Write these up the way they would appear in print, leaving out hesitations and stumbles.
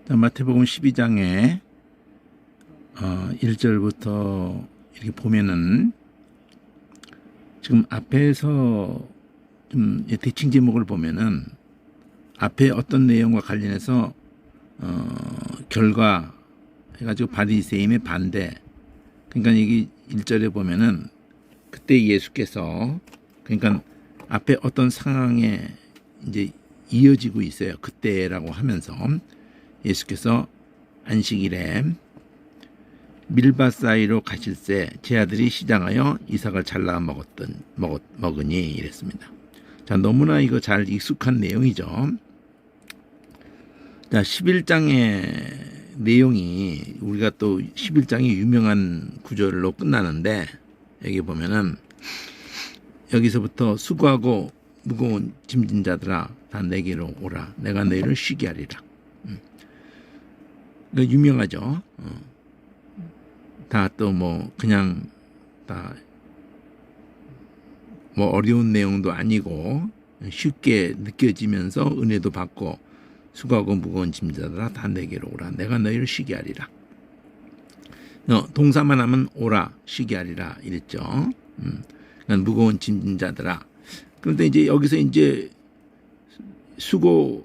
마태복음 12장에 1절부터 이렇게 보면은 지금 앞에서 좀 대칭 제목을 보면은 앞에 어떤 내용과 관련해서 결과 해가지고 바리새인의 반대. 그러니까 여기 1절에 보면은 그때 예수께서 그러니까 앞에 어떤 상황에 이제 이어지고 있어요. 그때라고 하면서 예수께서 안식일에 밀밭 사이로 가실새 제 아들이 시장하여 이삭을 잘라 먹으니 이랬습니다. 자, 너무나 이거 잘 익숙한 내용이죠. 자, 11장의 내용이 우리가 또 11장이 유명한 구절로 끝나는데 여기 보면은 여기서부터 수고하고 무거운 짐진 자들아 다 내게로 오라 내가 너희를 쉬게 하리라. 유명하죠. 다 또 뭐 그냥 다 뭐 어려운 내용도 아니고 쉽게 느껴지면서 은혜도 받고 수고하고 무거운 짐자들아 다 내게로 오라 내가 너희를 쉬게 하리라. 동사만 하면 오라 쉬게 하리라 이랬죠. 무거운 짐자들아. 그런데 이제 여기서 이제 수고한다.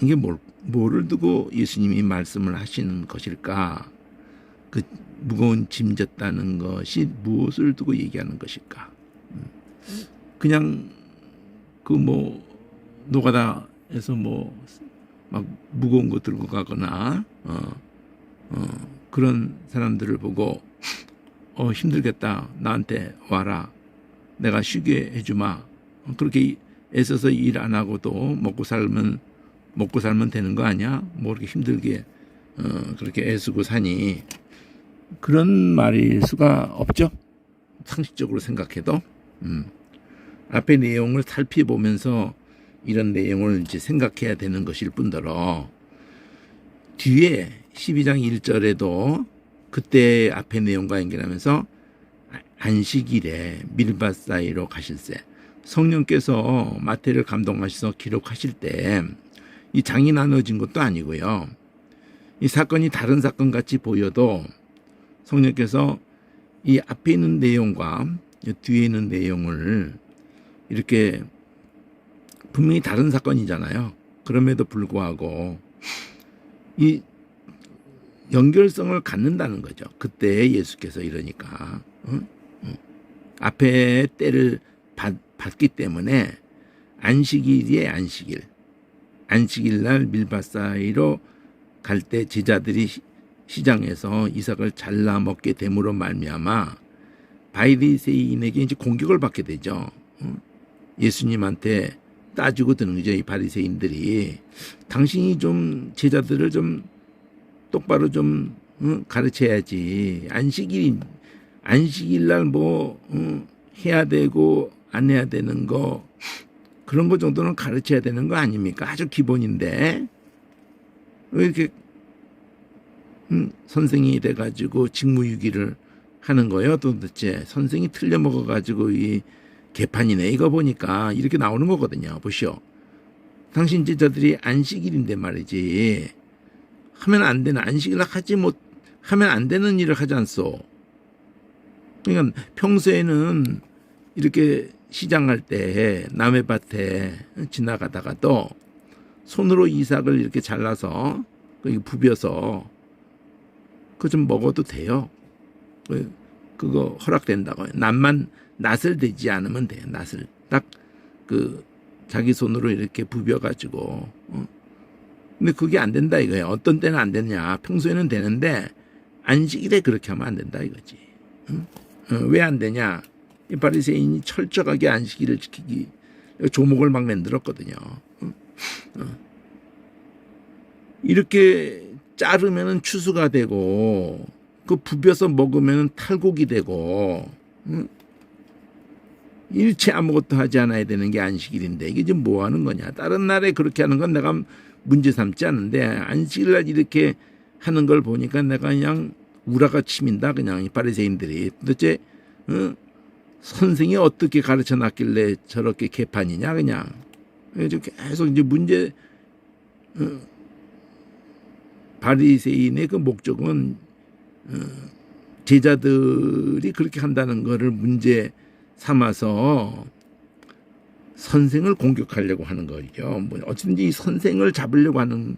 이게 뭐를 두고 예수님이 말씀을 하시는 것일까? 그 무거운 짐 졌다는 것이 무엇을 두고 얘기하는 것일까? 그냥 그 뭐 노가다에서 뭐 막 무거운 거 들고 가거나 그런 사람들을 보고 힘들겠다 나한테 와라 내가 쉬게 해주마 그렇게 애써서 일 안 하고도 먹고 살면 되는 거 아니야? 뭐 이렇게 힘들게 그렇게 애쓰고 사니 그런 말일 수가 없죠. 상식적으로 생각해도 앞의 내용을 살펴보면서 이런 내용을 이제 생각해야 되는 것일 뿐더러 뒤에 12장 1절에도 그때 앞의 내용과 연결하면서 안식일에 밀밭 사이로 가실새 성령께서 마태를 감동하셔서 기록하실 때 이 장이 나눠진 것도 아니고요. 이 사건이 다른 사건 같이 보여도 성령께서 이 앞에 있는 내용과 뒤에 있는 내용을 이렇게 분명히 다른 사건이잖아요. 그럼에도 불구하고 이 연결성을 갖는다는 거죠. 그때 예수께서 이러니까 앞에 때를 받기 때문에 안식일이에 안식일 날 밀밭 사이로 갈 때 제자들이 시장에서 이삭을 잘라 먹게 됨으로 말미암아 바리새인에게 이제 공격을 받게 되죠. 예수님한테 따지고 드는 거죠. 이 바리새인들이 당신이 좀 제자들을 좀 똑바로 좀 가르쳐야지. 안식일 날 뭐 해야 되고 안 해야 되는 거 그런 거 정도는 가르쳐야 되는 거 아닙니까? 아주 기본인데 왜 이렇게 선생이 돼가지고 직무유기를 하는 거예요? 도대체 선생이 틀려 먹어가지고 이 개판이네. 이거 보니까 이렇게 나오는 거거든요. 보시오. 당신 제자들이 안식일인데 말이지. 하면 안 되는 안식일 하면 안 되는 일을 하지 않소. 그러니까 평소에는 이렇게 시장할 때 남의 밭에 지나가다가도 손으로 이삭을 이렇게 잘라서 부벼서 그거 좀 먹어도 돼요. 그거 허락된다고요. 낫을 대지 않으면 돼요. 낫을 딱 그 자기 손으로 이렇게 부벼가지고. 근데 그게 안 된다 이거예요. 어떤 때는 안 되냐. 평소에는 되는데 안식일에 그렇게 하면 안 된다 이거지. 왜 안 되냐? 이 바리새인이 철저하게 안식일을 지키기 조목을 막 만들었거든요. 이렇게 자르면은 추수가 되고 그 부벼서 먹으면은 탈곡이 되고 일체 아무것도 하지 않아야 되는 게 안식일인데 이게 지금 뭐 하는 거냐? 다른 날에 그렇게 하는 건 내가 문제 삼지 않는데 안식일 날 이렇게 하는 걸 보니까 내가 그냥 우라가 치민다 그냥 이 바리새인들이 도대체 선생이 어떻게 가르쳐 놨길래 저렇게 개판이냐 그냥 계속 이제 문제 바리새인의 그 목적은 제자들이 그렇게 한다는 것을 문제 삼아서 선생을 공격하려고 하는 거죠. 뭐 어쨌든지 이 선생을 잡으려고 하는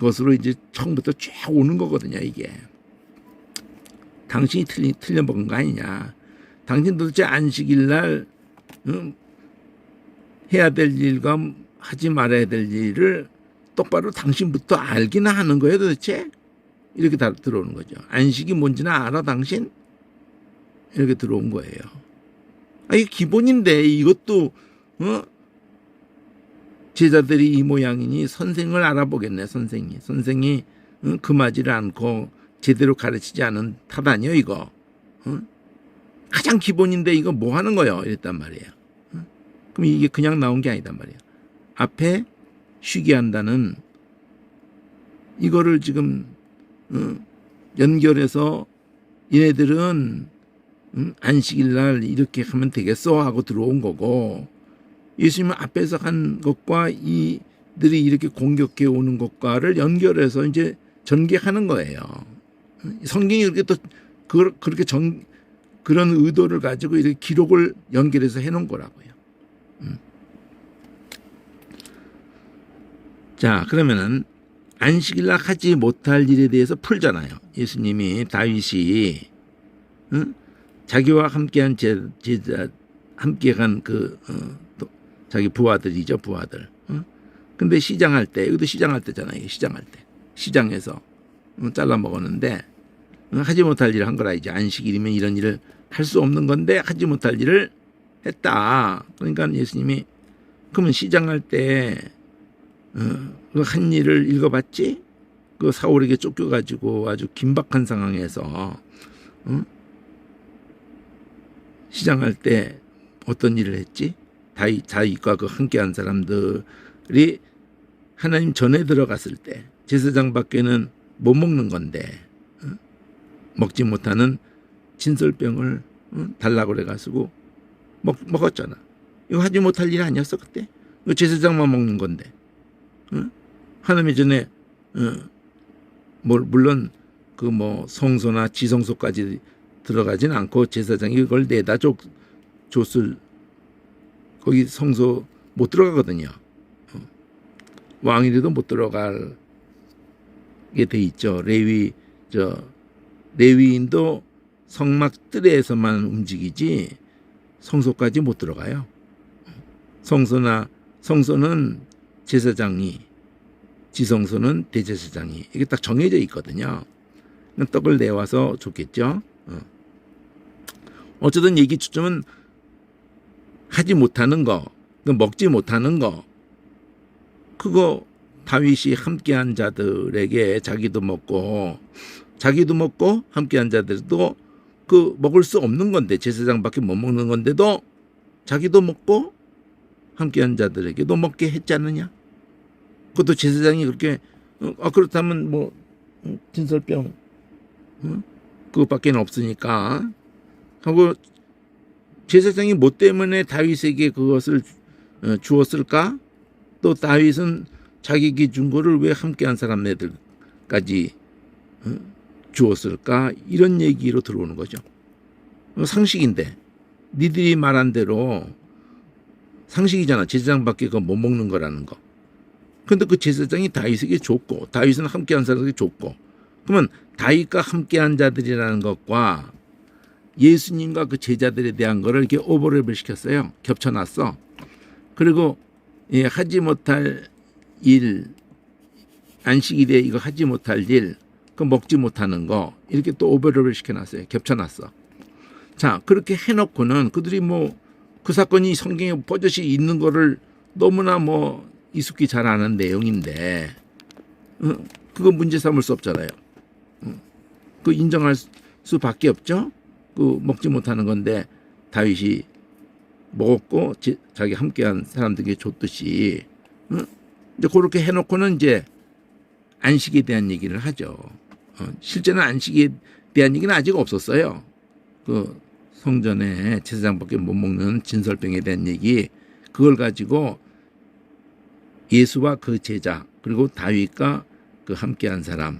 것으로 이제 처음부터 쫙 오는 거거든요. 이게 당신이 틀려 먹은 거 아니냐. 당신 도대체 안식일 날 해야 될 일과 하지 말아야 될 일을 똑바로 당신부터 알기나 하는 거예요 도대체? 이렇게 다 들어오는 거죠. 안식이 뭔지나 알아 당신? 이렇게 들어온 거예요. 이게 기본인데 이것도 제자들이 이 모양이니 선생을 알아보겠네. 선생이 금하지를 않고 제대로 가르치지 않은 탓 아니에요 이거. 가장 기본인데 이거 뭐 하는 거예요? 이랬단 말이에요. 그럼 이게 그냥 나온 게 아니단 말이에요. 앞에 쉬게 한다는 이거를 지금 연결해서 얘네들은 안식일 날 이렇게 하면 되겠어 하고 들어온 거고, 예수님은 앞에서 한 것과 이들이 이렇게 공격해 오는 것과를 연결해서 이제 전개하는 거예요. 성경이 그렇게 또 그렇게 그런 의도를 가지고 이렇게 기록을 연결해서 해놓은 거라고요. 자, 그러면은 안식일날 하지 못할 일에 대해서 풀잖아요. 예수님이 다윗이 자기와 함께한 제자 함께한 자기 부하들이죠, 부하들. 근데 시장할 때, 여기도 시장할 때잖아요. 시장할 때, 시장에서 잘라 먹었는데 하지 못할 일을 한 거라. 이제 안식일이면 이런 일을 할 수 없는 건데 하지 못할 일을 했다. 그러니까 예수님이 그러면 시장할 때 그 한 일을 읽어봤지? 그 사울에게 쫓겨가지고 아주 긴박한 상황에서 시장할 때 어떤 일을 했지? 다윗과 그 함께한 사람들이 하나님 전에 들어갔을 때 제사장 밖에는 못 먹는 건데 먹지 못하는 진설병을 달라고 그래가지고 먹었잖아. 이거 하지 못할 일 아니었어 그때? 이거 제사장만 먹는 건데. 하나님이 전에 물론 그 뭐 성소나 지성소까지 들어가진 않고 제사장이 그걸 내다 줬을 거기 성소 못 들어가거든요. 왕이라도 못 들어가게 돼 있죠. 레위인도 성막 뜰에서만 움직이지 성소까지 못 들어가요. 성소는 제사장이, 지성소는 대제사장이, 이게 딱 정해져 있거든요. 떡을 내와서 줬겠죠. 어쨌든 얘기 초점은 하지 못하는 거, 먹지 못하는 거, 그거 다윗이 함께한 자들에게 자기도 먹고 함께한 자들도 그 먹을 수 없는 건데, 제사장밖에 못 먹는 건데도 자기도 먹고 함께한 자들에게도 먹게 했지 않느냐? 그것도 제사장이 그렇게 그렇다면 뭐 진설병 그것밖에 없으니까 하고 제사장이 뭐 때문에 다윗에게 그것을 주었을까? 또 다윗은 자기에게 준 거를 왜 함께한 사람들까지 주었을까? 이런 얘기로 들어오는 거죠. 상식인데 니들이 말한 대로 상식이잖아. 제사장밖에 그거 못 먹는 거라는 거. 그런데 그 제사장이 다윗에게 줬고 다윗은 함께한 사람에게 줬고, 그러면 다윗과 함께한 자들이라는 것과 예수님과 그 제자들에 대한 거를 이렇게 오버랩을 시켰어요. 겹쳐놨어. 그리고 하지 못할 일, 안식일에 이거 하지 못할 일, 그 먹지 못하는 거 이렇게 또 오버랩을 시켜놨어요. 겹쳐놨어. 자, 그렇게 해놓고는 그들이 뭐 그 사건이 성경에 버젓이 있는 거를 너무나 뭐 익숙히 잘 아는 내용인데 그거 문제 삼을 수 없잖아요. 그 인정할 수밖에 없죠. 그 먹지 못하는 건데 다윗이 먹었고 자기 함께한 사람들에게 줬듯이 이제 그렇게 해놓고는 이제 안식에 대한 얘기를 하죠. 실제는 안식에 대한 얘기는 아직 없었어요. 그 성전에 제사장밖에 못 먹는 진설병에 대한 얘기, 그걸 가지고 예수와 그 제자, 그리고 다윗과 그 함께한 사람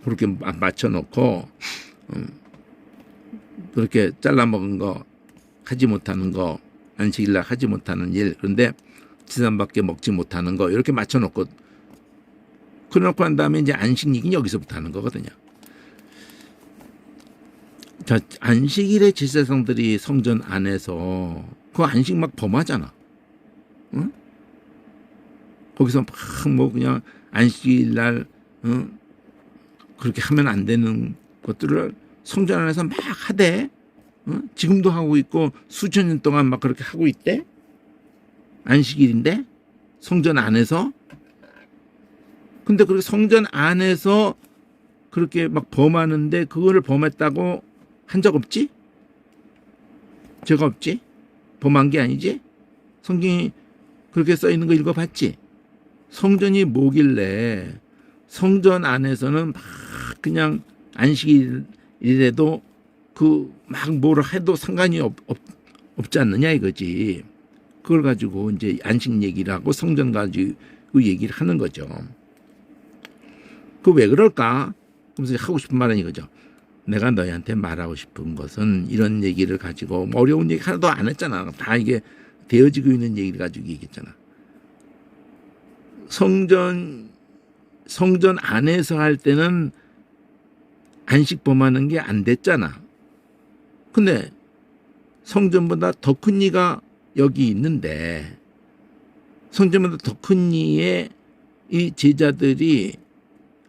그렇게 맞춰놓고 그렇게 잘라먹은 거 하지 못하는 거 안식일날 하지 못하는 일 그런데 지산밖에 먹지 못하는 거 이렇게 맞춰놓고 그래놓고 한 다음에 이제 안식 얘기는 여기서부터 하는 거거든요. 자, 안식일에 제사장들이 성전 안에서 그 안식 막 범하잖아. 응? 거기서 막 뭐 그냥 안식일날 그렇게 하면 안 되는 것들을 성전 안에서 막 하대. 지금도 하고 있고 수천 년 동안 막 그렇게 하고 있대. 안식일인데 성전 안에서. 근데 그렇게 성전 안에서 그렇게 막 범하는데 그거를 범했다고 한 적 없지? 죄가 없지? 범한 게 아니지? 성경이 그렇게 써 있는 거 읽어봤지? 성전이 뭐길래 성전 안에서는 막 그냥 안식일이라도 그 막 뭐를 해도 상관이 없지 않느냐 이거지. 그걸 가지고 이제 안식 얘기를 하고 성전 가지고 얘기를 하는 거죠. 그 왜 그럴까? 그래서 하고 싶은 말은 이거죠. 내가 너희한테 말하고 싶은 것은 이런 얘기를 가지고 뭐 어려운 얘기 하나도 안 했잖아. 다 이게 되어지고 있는 얘기를 가지고 얘기했잖아. 성전 안에서 할 때는 안식 범하는 게 안 됐잖아. 근데 성전보다 더 큰 이가 여기 있는데 성전보다 더 큰 이의 이 제자들이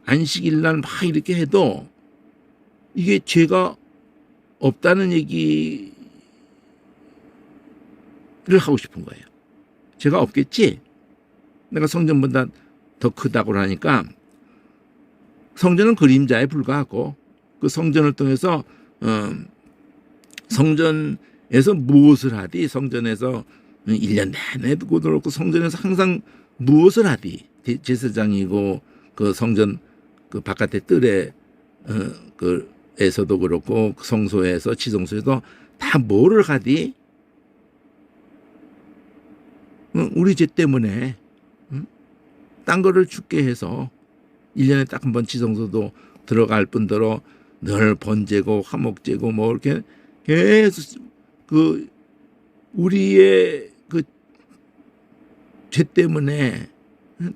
안식일날 막 이렇게 해도 이게 죄가 없다는 얘기를 하고 싶은 거예요. 죄가 없겠지? 내가 성전보다 더 크다고 하니까 성전은 그림자에 불과하고 그 성전을 통해서 성전에서 무엇을 하디? 성전에서 1년 내내 두고 그렇고 성전에서 항상 무엇을 하디? 제사장이고 그 성전 그 바깥에 뜰에 에서도 그렇고 성소에서 지성소에서 다 뭐를 하디? 우리 죄 때문에 딴 거를 죽게 해서 1년에 딱 한 번 지성소도 들어갈 뿐더러 늘 번제고 화목제고 뭐 이렇게 계속 그 우리의 그 죄 때문에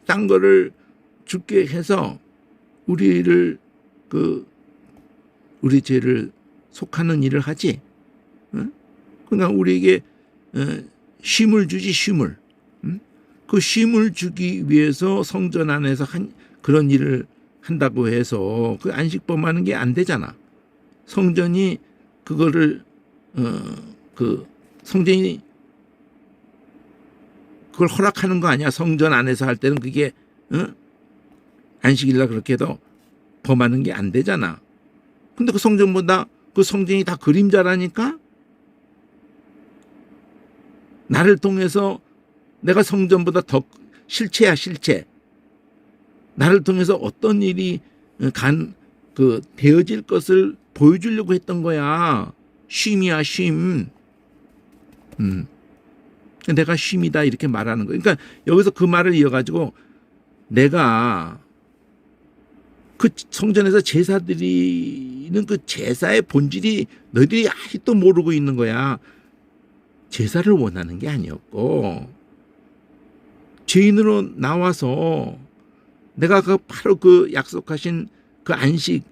딴 거를 죽게 해서 우리를 우리 죄를 속하는 일을 하지. 그러니까 우리에게 쉼을 주지 쉼을. 그 쉼을 주기 위해서 성전 안에서 그런 일을 한다고 해서 그 안식범하는 게 안 되잖아. 성전이 그거를 성전이 그걸 허락하는 거 아니야. 성전 안에서 할 때는 그게 안식일날 그렇게 해도 범하는 게 안 되잖아. 근데 그 성전보다 그 성전이 다 그림자라니까? 나를 통해서 내가 성전보다 더 실체야, 실체. 나를 통해서 어떤 일이 되어질 것을 보여주려고 했던 거야. 쉼이야, 쉼. 내가 쉼이다 이렇게 말하는 거야. 그러니까 여기서 그 말을 이어가지고 내가 그 성전에서 제사 드리는 그 제사의 본질이 너희들이 아직도 모르고 있는 거야. 제사를 원하는 게 아니었고 죄인으로 나와서 내가 바로 그 약속하신 그 안식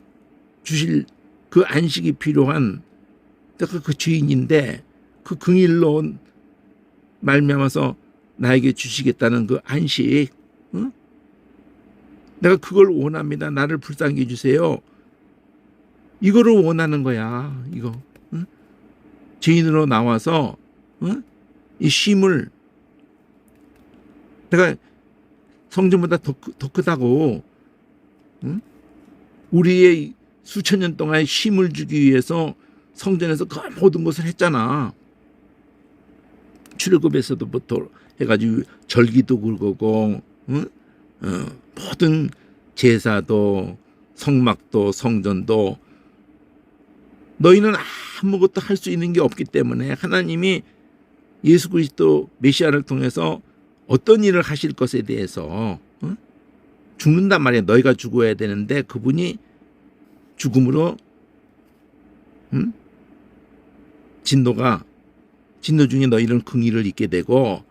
주실 그 안식이 필요한 내가 그 죄인인데 그 긍일로 말미암아서 나에게 주시겠다는 그 안식, 내가 그걸 원합니다. 나를 불쌍히 해주세요. 이거를 원하는 거야. 이거 죄인으로 나와서 이 쉼을 내가 성전보다 더 크다고 우리의 수천 년 동안 쉼을 주기 위해서 성전에서 그 모든 것을 했잖아. 출애굽에서도부터 해가지고 절기도 굵고 모든 제사도 성막도 성전도 너희는 아무것도 할 수 있는 게 없기 때문에 하나님이 예수 그리스도 메시아를 통해서 어떤 일을 하실 것에 대해서 죽는단 말이야. 너희가 죽어야 되는데 그분이 죽음으로 진노 중에 너희는 긍휼을 잊게 되고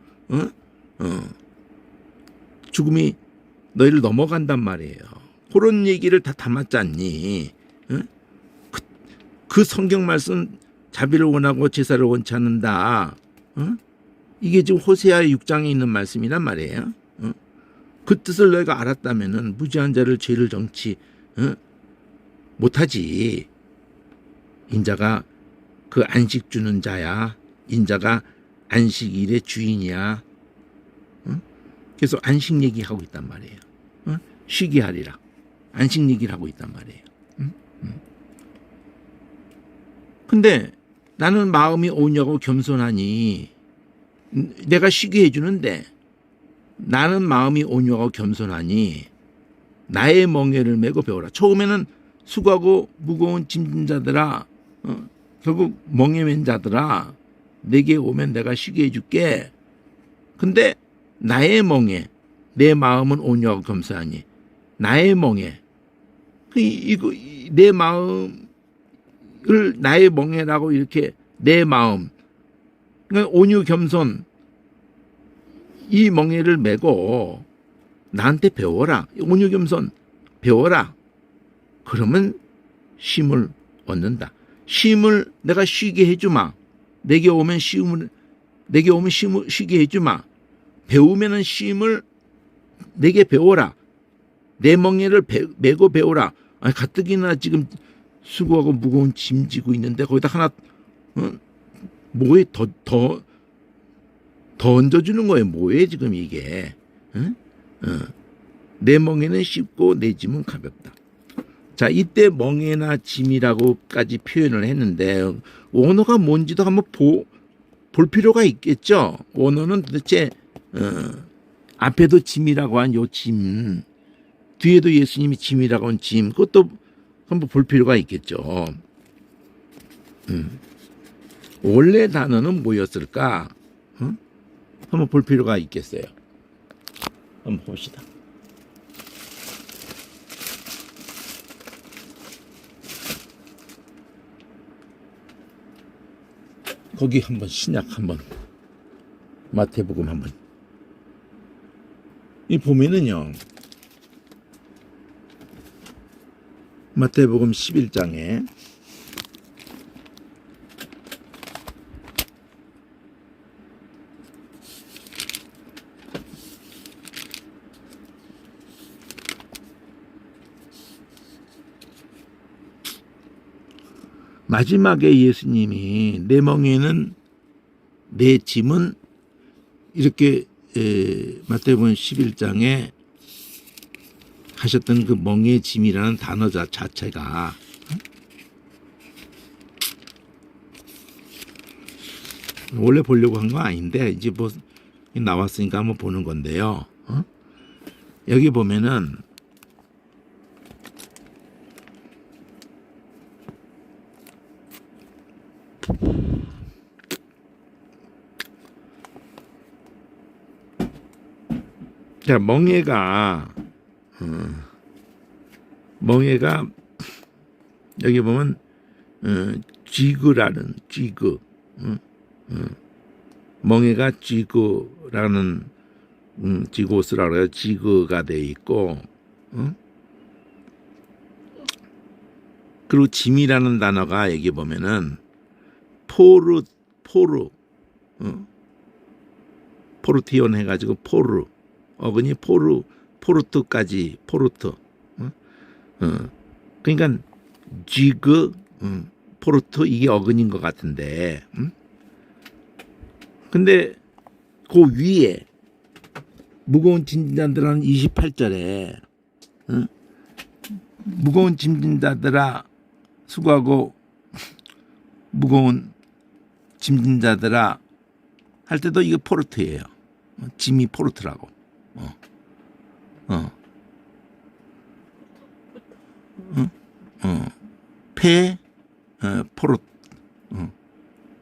죽음이 너희를 넘어간단 말이에요. 그런 얘기를 다 담았지 않니? 그 성경 말씀 자비를 원하고 제사를 원치 않는다. 이게 지금 호세아 6장에 있는 말씀이란 말이에요. 그 뜻을 너희가 알았다면은 무지한 자를 죄를 정치 못하지. 인자가 그 안식 주는 자야. 인자가 안식일의 주인이야. 그래서 안식 얘기하고 있단 말이에요. 쉬게 하리라. 안식 얘기를 하고 있단 말이에요. 근데 나는 마음이 온유하고 겸손하니 내가 쉬게 해주는데 나는 마음이 온유하고 겸손하니 나의 멍에를 메고 배워라. 처음에는 수고하고 무거운 짐진 자들아 결국 멍에 맨 자들아 내게 오면 내가 쉬게 해줄게. 근데 나의 멍에 내 마음은 온유하고 겸손하니 나의 멍에 이거 내 마음을 나의 멍에라고 이렇게 내 마음 그러니까 온유 겸손 이 멍에를 메고 나한테 배워라. 온유 겸손 배워라. 그러면 쉼을 얻는다. 쉼을 내가 쉬게 해주마. 내게 오면 쉼을 쉬게 해주마. 배우면은 쉼을 내게 배워라. 내 멍에를 메고 배워라. 아니 가뜩이나 지금 수고하고 무거운 짐 지고 있는데 거기다 하나 뭐에 더 얹어주는 거예요. 뭐에 지금 이게 내 멍에는 쉽고 내 짐은 가볍다. 자, 이때 멍에나 짐이라고까지 표현을 했는데 원어가 뭔지도 한번 볼 필요가 있겠죠. 원어는 도대체 앞에도 짐이라고 한 요 짐, 뒤에도 예수님이 짐이라고 한 짐, 그것도 한번 볼 필요가 있겠죠. 원래 단어는 뭐였을까? 한번 볼 필요가 있겠어요. 한번 봅시다. 거기 한번 신약 한번 마태복음 한번 이 보면은요 마태복음 11장에 마지막에 예수님이 내 멍에는 내 짐은 이렇게 마태복음 11장에 하셨던 그 멍에 짐이라는 단어 자체가 원래 보려고 한 거 아닌데 이제 뭐 나왔으니까 한번 보는 건데요. 여기 보면은 자, 멍에가 여기 보면 쥐그라는 쥐그 멍에가 쥐그라는 쥐고스라고 해요. 쥐그가 돼 있고 그리고 짐이라는 단어가 여기 보면은 포르티온 해가지고 포르 어근이 포르트까지 포르트 그러니까 쥐그 포르트 이게 어근인 것 같은데 근데 그 위에 무거운 짐진자들은 28절에 무거운 짐진자들아 수고하고 무거운 짐진자들아 할 때도 이거 포르트예요. 짐이 포르트라고.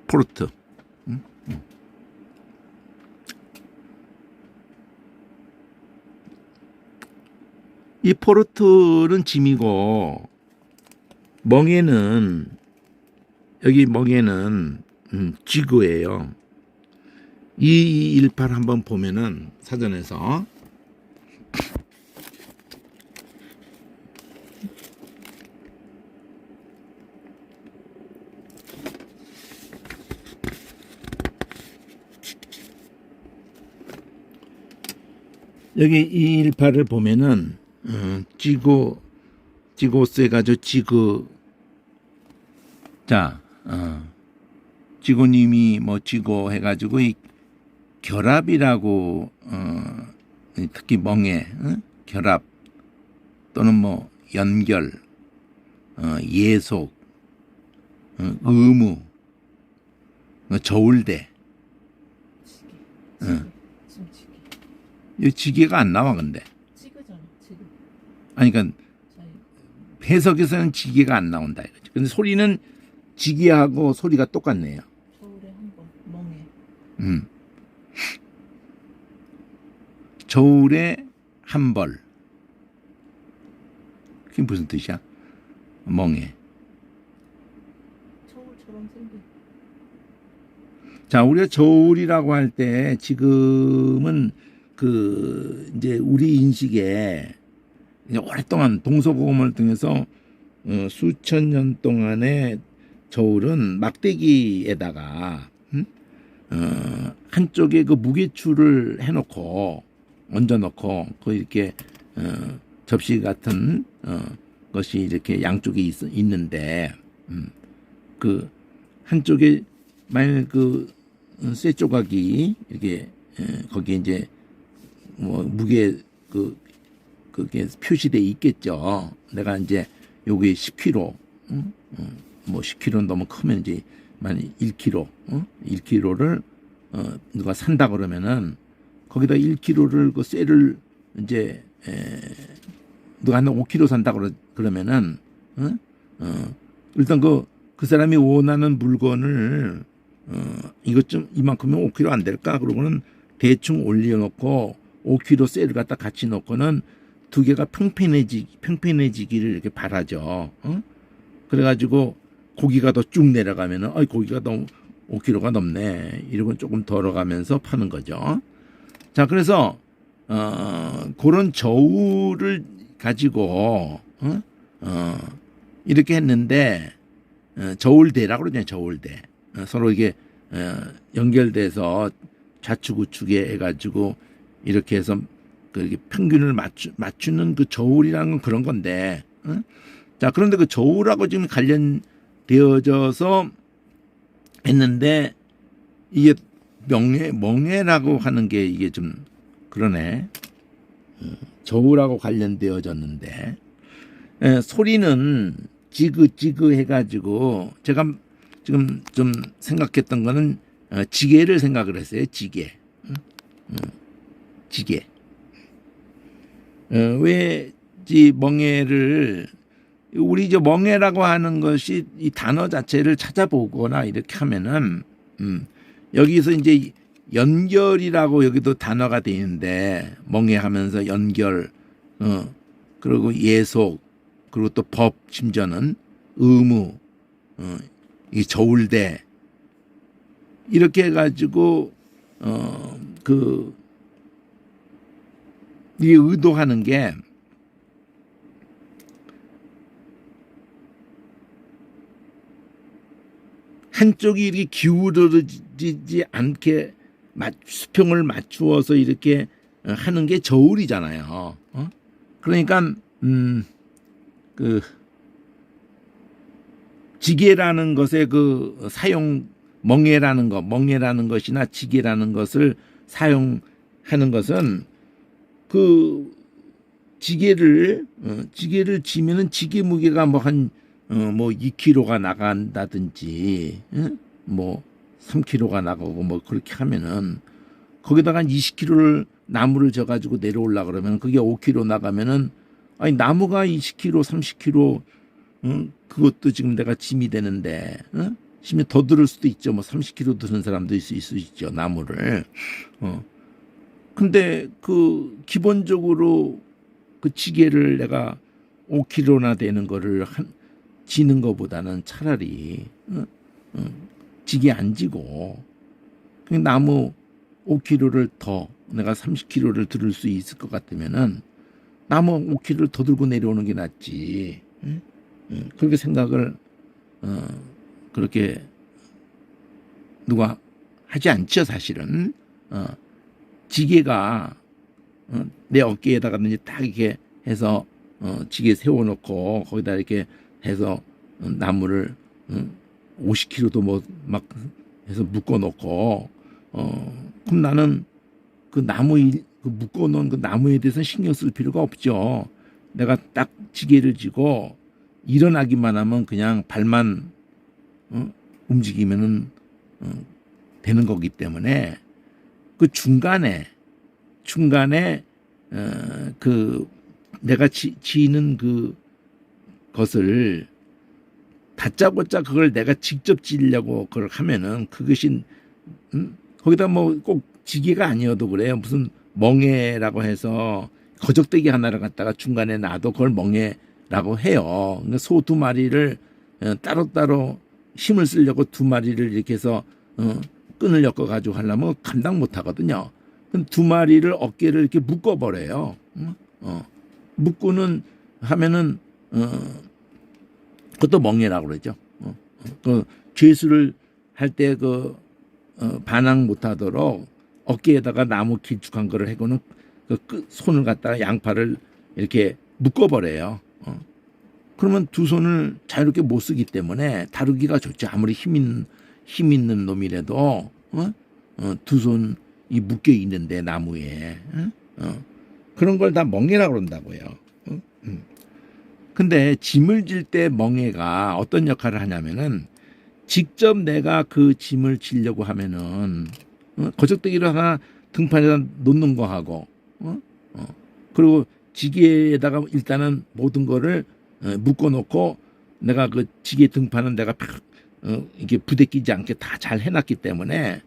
포르트. 이 포르투는 짐이고 멍에는 여기 멍에는 쥐구예요. 2218 한번 보면은 사전에서 여기 218을 보면은 지고스 해가지고 자 지고님이 뭐 지고 해가지고 이 결합이라고 특히 멍에 결합 또는 뭐 연결 예속 의무 저울대 이 지게가 안 나와 근데 지그잖아, 지그. 아니 그러니까 해석에서는 지게가 안 나온다 이거죠. 근데 소리는 지게하고 소리가 똑같네요. 겨울에 한 번, 멍에. 저울에 한 벌. 그게 무슨 뜻이야? 멍에. 저울처럼 생긴. 자, 우리가 저울이라고 할 때 지금은 그 이제 우리 인식에 이제 오랫동안 동서고금을 통해서 수천 년 동안의 저울은 막대기에다가 한쪽에 그 무게추를 해놓고 얹어놓고 그 이렇게 접시 같은 것이 이렇게 양쪽에 있는데 그 한쪽에 만약 그 쇠 조각이 이렇게 거기에 이제 뭐 무게 그게 표시돼 있겠죠. 내가 이제 요게 10kg, 뭐 10kg 너무 크면 이제 만약 1kg, 1kg를 누가 산다 그러면은 거기다 1kg를 그 쇠를 이제 누가 한 5kg 산다 그러면은 일단 그 사람이 원하는 물건을 이것 좀 이만큼이면 5kg 안 될까? 그러고는 대충 올려놓고 5kg 쇠를 갖다 같이 넣고는 두 개가 평평해지기를 이렇게 바라죠. 그래가지고 고기가 더 쭉 내려가면은 고기가 너무 5kg가 넘네. 이러고 조금 덜어가면서 파는 거죠. 자, 그래서 그런 저울을 가지고 이렇게 했는데 저울대라고 그러잖아요. 저울대. 서로 이게 연결돼서 좌측 우측에 해가지고 이렇게 해서 그 평균을 맞추는 그 저울이라는 건 그런 건데. 자, 그런데 그 저울하고 지금 관련되어져서 했는데 이게 멍해라고 하는 게 이게 좀 그러네. 저울하고 관련되어졌는데 소리는 지그 해가지고 제가 지금 좀 생각했던 거는 지게를 생각을 했어요. 지게. 지게. 왜 이 멍해를 우리 이제 멍해라고 하는 것이 이 단어 자체를 찾아보거나 이렇게 하면은 여기서 이제 연결이라고 여기도 단어가 돼 있는데 멍해하면서 연결 그리고 예속 그리고 또 법 심지어는 의무 이 저울대 이렇게 해가지고 이 의도하는 게 한쪽이 이렇게 기울어지지 않게 수평을 맞추어서 이렇게 하는 게 저울이잖아요. 그러니까 그 지게라는 것의 그 사용 멍해라는 것이나 지게라는 것을 사용하는 것은 그 지게를 지면은 지게 무게가 뭐 한 뭐 2kg가 나간다든지 뭐 3kg가 나가고 뭐 그렇게 하면은 거기다가 한 20kg를 나무를 져 가지고 내려올라 그러면 그게 5kg 나가면은 아니 나무가 20kg 30kg 그것도 지금 내가 짐이 되는데 심지어 더 들을 수도 있죠. 뭐 30kg 드는 사람도 있을 수 있죠. 나무를. 근데 그 기본적으로 그 지게를 내가 5kg나 되는 거를 지는 거보다는 차라리 지게 안 지고 그냥 나무 5kg를 더 내가 30kg를 들을 수 있을 것 같으면은 나무 5kg를 더 들고 내려오는 게 낫지. 그렇게 생각을 그렇게 누가 하지 않죠, 사실은. 지게가 내 어깨에다가 딱 이렇게 해서 지게 세워놓고 거기다 이렇게 해서 나무를 50kg도 뭐 막 해서 묶어놓고 그럼 나는 그 그 묶어놓은 그 나무에 대해서 신경 쓸 필요가 없죠. 내가 딱 지게를 지고 일어나기만 하면 그냥 발만 움직이면은 되는 거기 때문에 그 중간에 그 내가 지는 그 것을 다짜고짜 그걸 내가 직접 지려고 그걸 하면은 그것이 거기다 뭐 꼭 지게가 아니어도 그래요. 무슨 멍에라고 해서 거적대기 하나를 갖다가 중간에 놔도 그걸 멍에라고 해요. 그러니까 소 2마리를 따로따로 힘을 쓰려고 2마리를 이렇게 해서 끈을 엮어 가지고 하려면 감당 못 하거든요. 그럼 2마리를 어깨를 이렇게 묶어 버려요. 묶고는 하면은 그것도 멍에라고 그러죠. 그 죄수를 할 때 그 반항 못 하도록 어깨에다가 나무 길쭉한 거를 해고는 그 손을 갖다가 양팔을 이렇게 묶어 버려요. 그러면 두 손을 자유롭게 못 쓰기 때문에 다루기가 좋죠. 아무리 힘 있는 놈이라도 두 손이 묶여 있는데 나무에 그런 걸 다 멍에라고 그런다고요. 근데 짐을 질 때 멍에가 어떤 역할을 하냐면은 직접 내가 그 짐을 지려고 하면은 거적대기를 하나 등판에다 놓는 거 하고 그리고 지게에다가 일단은 모든 거를 묶어 놓고 내가 그 지게 등판은 내가 이게 부대끼지 않게 다 잘 해놨기 때문에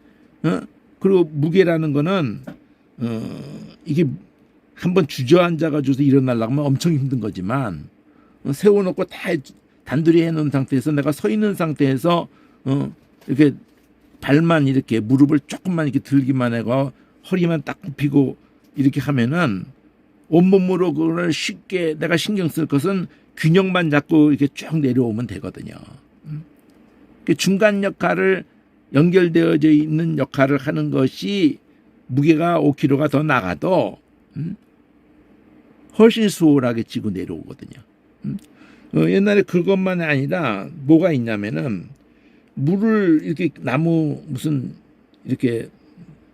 그리고 무게라는 거는 이게 한번 주저앉아 가지고서 일어나려고 하면 엄청 힘든 거지만 세워놓고 다 단둘이 해놓은 상태에서 내가 서 있는 상태에서 이렇게 발만 이렇게 무릎을 조금만 이렇게 들기만 하고 허리만 딱 굽히고 이렇게 하면은 온몸으로 그걸 쉽게 내가 신경 쓸 것은 균형만 잡고 이렇게 쭉 내려오면 되거든요. 그 중간 역할을 연결되어져 있는 역할을 하는 것이 무게가 5kg가 더 나가도 훨씬 수월하게 지고 내려오거든요. 옛날에 그것만이 아니라 뭐가 있냐면은 물을 이렇게 나무 무슨 이렇게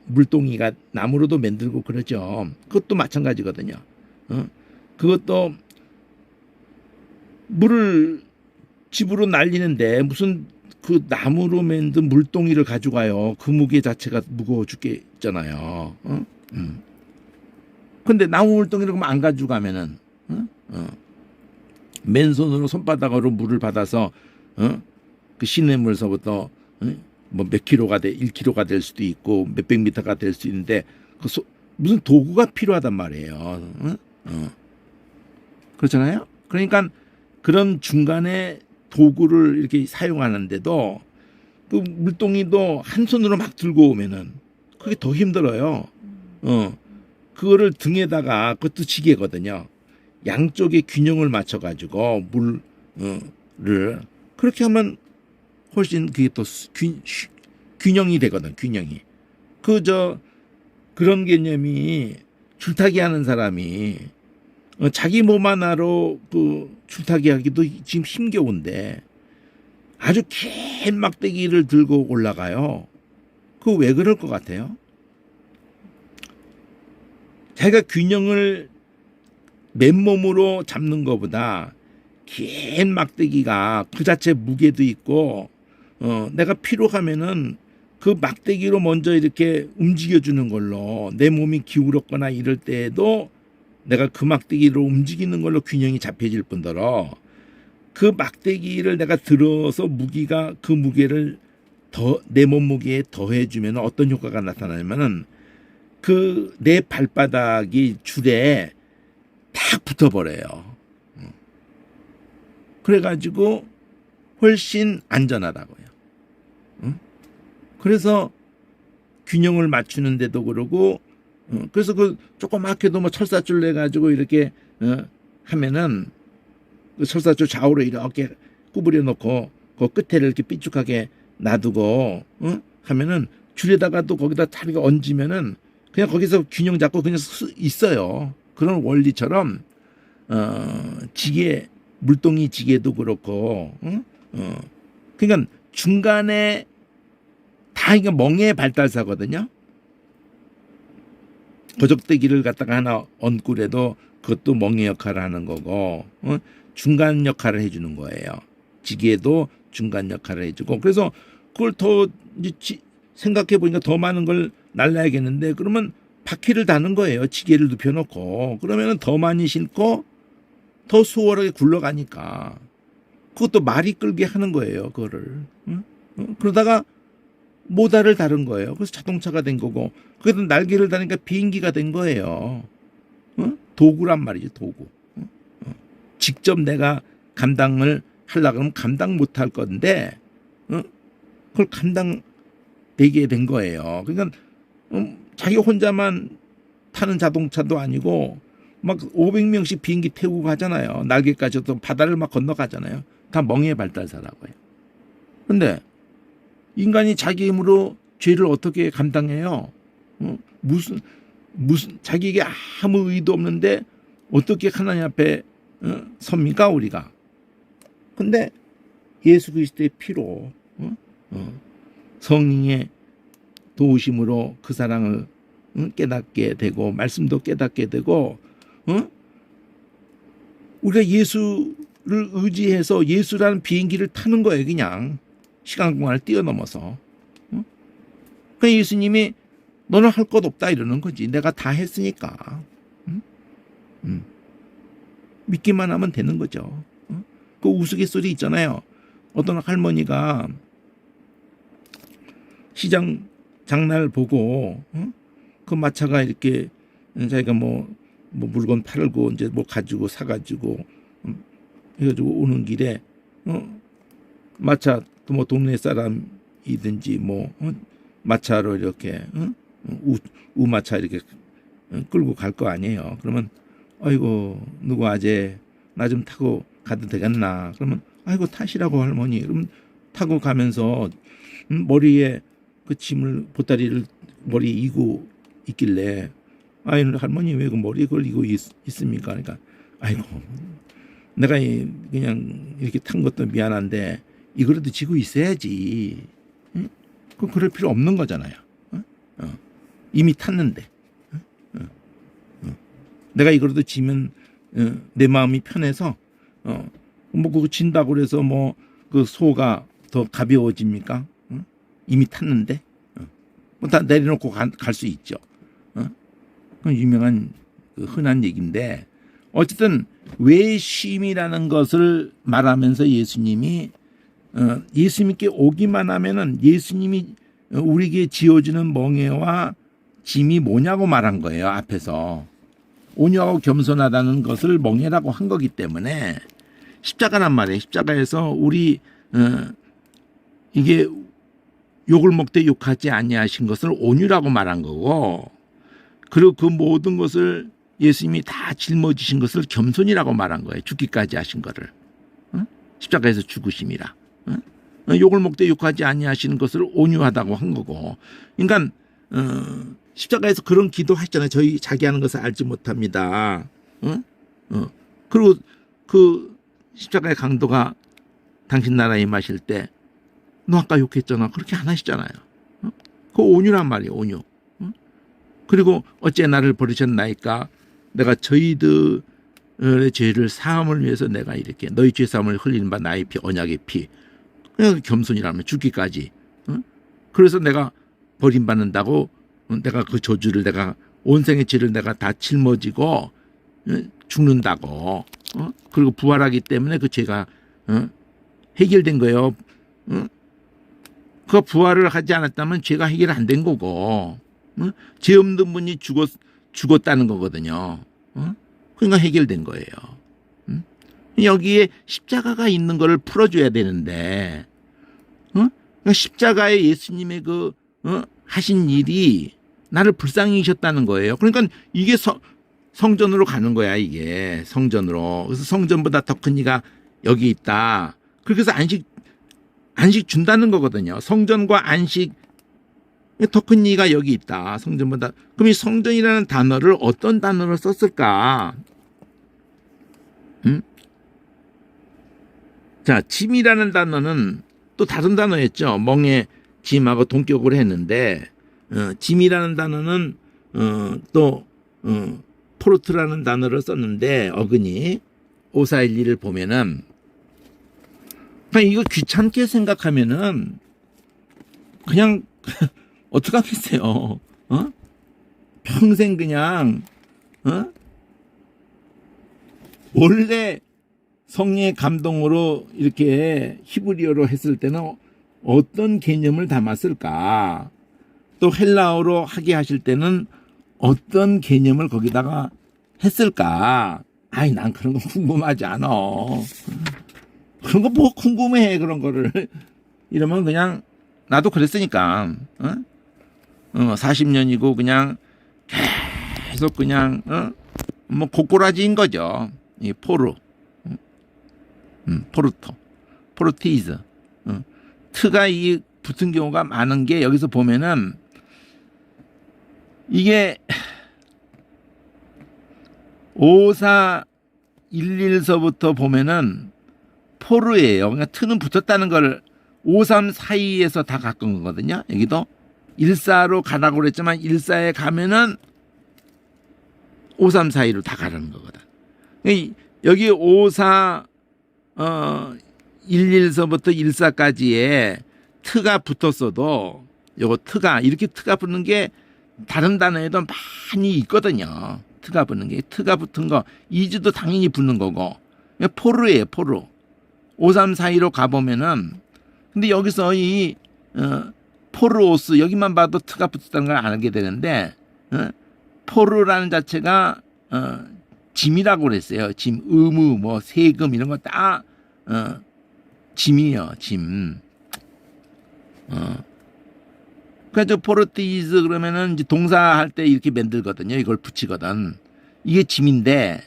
물동이가 나무로도 만들고 그러죠. 그것도 마찬가지거든요. 그것도 물을 집으로 날리는데 무슨 그 나무로 만든 물동이를 가져가요. 그 무게 자체가 무거워 죽겠잖아요. 근데 나무 물동이를 그러면 안 가져가면은 맨손으로 손바닥으로 물을 받아서 그 시냇물서부터 뭐 몇 킬로가 1kg가 될 수도 있고 몇백 미터가 될 수 있는데 무슨 도구가 필요하단 말이에요. 그렇잖아요. 그러니까 그런 중간에 도구를 이렇게 사용하는데도 그 물동이도 한 손으로 막 들고 오면은 그게 더 힘들어요. 그거를 등에다가 그것도 지게거든요. 양쪽의 균형을 맞춰가지고 물을 그렇게 하면 훨씬 그게 또 균형이 되거든. 균형이 그런 개념이 줄타기 하는 사람이 자기 몸 하나로 그 줄타기 하기도 지금 힘겨운데 아주 긴 막대기를 들고 올라가요. 그거 왜 그럴 것 같아요? 자기가 균형을 맨몸으로 잡는 것보다 긴 막대기가 그 자체 무게도 있고 내가 필요하면은 그 막대기로 먼저 이렇게 움직여주는 걸로 내 몸이 기울었거나 이럴 때에도 내가 그 막대기로 움직이는 걸로 균형이 잡혀질 뿐더러 그 막대기를 내가 들어서 무게가 그 무게를 더 내 몸무게에 더해주면 어떤 효과가 나타나냐면은 그 내 발바닥이 줄에 딱 붙어버려요. 그래가지고 훨씬 안전하다고요. 그래서 균형을 맞추는데도 그러고, 그래서 그 조그맣게도 뭐 철사줄 내가지고 이렇게 하면은 그 철사줄 좌우로 이렇게 구부려 놓고 그 끝에를 이렇게 삐죽하게 놔두고 하면은 줄에다가도 거기다 다리가 얹으면은 그냥 거기서 균형 잡고 그냥 있어요. 그런 원리처럼 지게 물동이 지게도 그렇고 그러니까 중간에 다 이게 멍의 발달사거든요. 거적대기를 갖다가 하나 얹고래도 그것도 멍의 역할을 하는 거고 중간 역할을 해주는 거예요. 지게도 중간 역할을 해주고 그래서 그걸 더 이제 생각해 보니까 더 많은 걸 날라야겠는데 그러면 바퀴를 다는 거예요. 지게를 눕혀놓고 그러면은 더 많이 신고 더 수월하게 굴러가니까 그것도 말이 끌게 하는 거예요. 그거를 그러다가 모달을 다른 거예요. 그래서 자동차가 된 거고 그래도 날개를 다니까 비행기가 된 거예요. 도구란 말이죠. 도구. 직접 내가 감당을 하려고 하면 감당 못할 건데 그걸 감당되게 된 거예요. 그러니까 자기 혼자만 타는 자동차도 아니고 막 500명씩 비행기 태우고 가잖아요. 날개까지 또 바다를 막 건너가잖아요. 다 멍의 발달사라고요. 그런데 인간이 자기 힘으로 죄를 어떻게 감당해요? 무슨 자기에게 아무 의도 없는데 어떻게 하나님 앞에 섭니까 우리가? 근데 예수 그리스도의 피로 성령의 도우심으로 그 사랑을 깨닫게 되고 말씀도 깨닫게 되고 우리가 예수를 의지해서 예수라는 비행기를 타는 거예요. 그냥 시간 공간을 뛰어넘어서. 그 예수님이 너는 할 것 없다 이러는 거지. 내가 다 했으니까. 믿기만 하면 되는 거죠. 그 우스갯소리 있잖아요. 어떤 할머니가 시장 장날 보고 그 마차가 이렇게 자기가 뭐 물건 팔고 이제 뭐 가지고 사가지고 해가지고 오는 길에 마차 또 뭐 동네 사람이든지 뭐 마차로 이렇게 우마차 이렇게 끌고 갈 거 아니에요. 그러면 아이고 누구 아재 나 좀 타고 가도 되겠나? 그러면 아이고 타시라고 할머니. 그러면 타고 가면서 머리에 그 짐을 보따리를 머리에 이고 있길래 아이 할머니 왜 그 머리에 그걸 이고 있습니까? 그러니까 아이고 내가 그냥 이렇게 탄 것도 미안한데 이거라도 지고 있어야지. 응? 그럴 필요 없는 거잖아요. 이미 탔는데. 내가 이거라도 지면 내 마음이 편해서 뭐 그거 진다고 그래서 뭐 그 소가 더 가벼워집니까? 이미 탔는데. 뭐 다 내려놓고 갈 수 있죠. 그건 유명한 그 흔한 얘기인데 어쨌든 외심이라는 것을 말하면서 예수님이 예수님께 오기만 하면은 예수님이 우리에게 지어주는 멍에와 짐이 뭐냐고 말한 거예요. 앞에서 온유하고 겸손하다는 것을 멍에라고 한 거기 때문에 십자가란 말이에요. 십자가에서 우리 이게 욕을 먹되 욕하지 아니하신 것을 온유라고 말한 거고 그리고 그 모든 것을 예수님이 다 짊어지신 것을 겸손이라고 말한 거예요. 죽기까지 하신 거를. 십자가에서 죽으심이라. 욕을 먹되 욕하지 아니하시는 것을 온유하다고 한 거고. 그러니까 십자가에서 그런 기도 하셨잖아요. 저희 자기 하는 것을 알지 못합니다. 그리고 그 십자가의 강도가 당신 나라에 임하실 때 너 아까 욕했잖아. 그렇게 안 하시잖아요. 그 온유란 말이에요. 온유. 그리고 어째 나를 버리셨나이까 내가 저희들의 죄를 사함을 위해서 내가 이렇게 너희 죄 사함을 흘리는 바 나의 피 언약의 피 그냥 겸손이라면 죽기까지. 그래서 내가 버림받는다고 내가 그 저주를 내가 온생의 죄를 내가 다 짊어지고 죽는다고. 그리고 부활하기 때문에 그 죄가 해결된 거예요. 그 부활을 하지 않았다면 죄가 해결 안 된 거고 죄 없는 분이 죽었다는 거거든요. 그러니까 해결된 거예요. 여기에 십자가가 있는 거를 풀어줘야 되는데, 그러니까 십자가에 예수님의 하신 일이 나를 불쌍히 여기셨다는 거예요. 그러니까 이게 성전으로 가는 거야, 이게. 성전으로. 그래서 성전보다 더 큰 이가 여기 있다. 그래서 안식 준다는 거거든요. 성전과 안식, 더 큰 이가 여기 있다. 성전보다. 그럼 이 성전이라는 단어를 어떤 단어로 썼을까? 자, 짐이라는 단어는 또 다른 단어였죠. 멍에 짐하고 동격으로 했는데, 짐이라는 단어는 또 포르트라는 단어를 썼는데, 어근이 5412를 보면은 그냥 이거 귀찮게 생각하면은 그냥 어떡하겠어요. 평생 그냥 원래 성령의 감동으로 이렇게 히브리어로 했을 때는 어떤 개념을 담았을까? 또 헬라어로 하게 하실 때는 어떤 개념을 거기다가 했을까? 아이, 난 그런 거 궁금하지 않아. 그런 거 뭐 궁금해, 그런 거를. 이러면 그냥, 나도 그랬으니까, 40년이고 그냥 계속 그냥, 뭐 고꼬라지인 거죠. 이 포르티즈. 트가 이 붙은 경우가 많은 게 여기서 보면은 이게 5411서부터 보면은 포르예요. 그러니까 트는 붙었다는 걸 5342에서 다 갖고 온 거거든요. 여기도 14로 가라고 그랬지만 14에 가면은 5342로 다 가라는 거거든. 여기 11서부터 14까지에 트가 붙었어도 요거 트가 이렇게 트가 붙는 게 다른 단어에도 많이 있거든요. 트가 붙는 게 트가 붙은 거 이즈도 당연히 붙는 거고 포르예요. 포르 5342로 가보면은 근데 여기서 이 포르오스 여기만 봐도 트가 붙었다는 걸 알게 되는데 포르라는 자체가 짐이라고 그랬어요. 짐, 의무, 뭐 세금 이런 거 다 짐이에요. 짐. 그래서 포르티즈 그러면은 이제 동사할 때 이렇게 만들거든요. 이걸 붙이거든. 이게 짐인데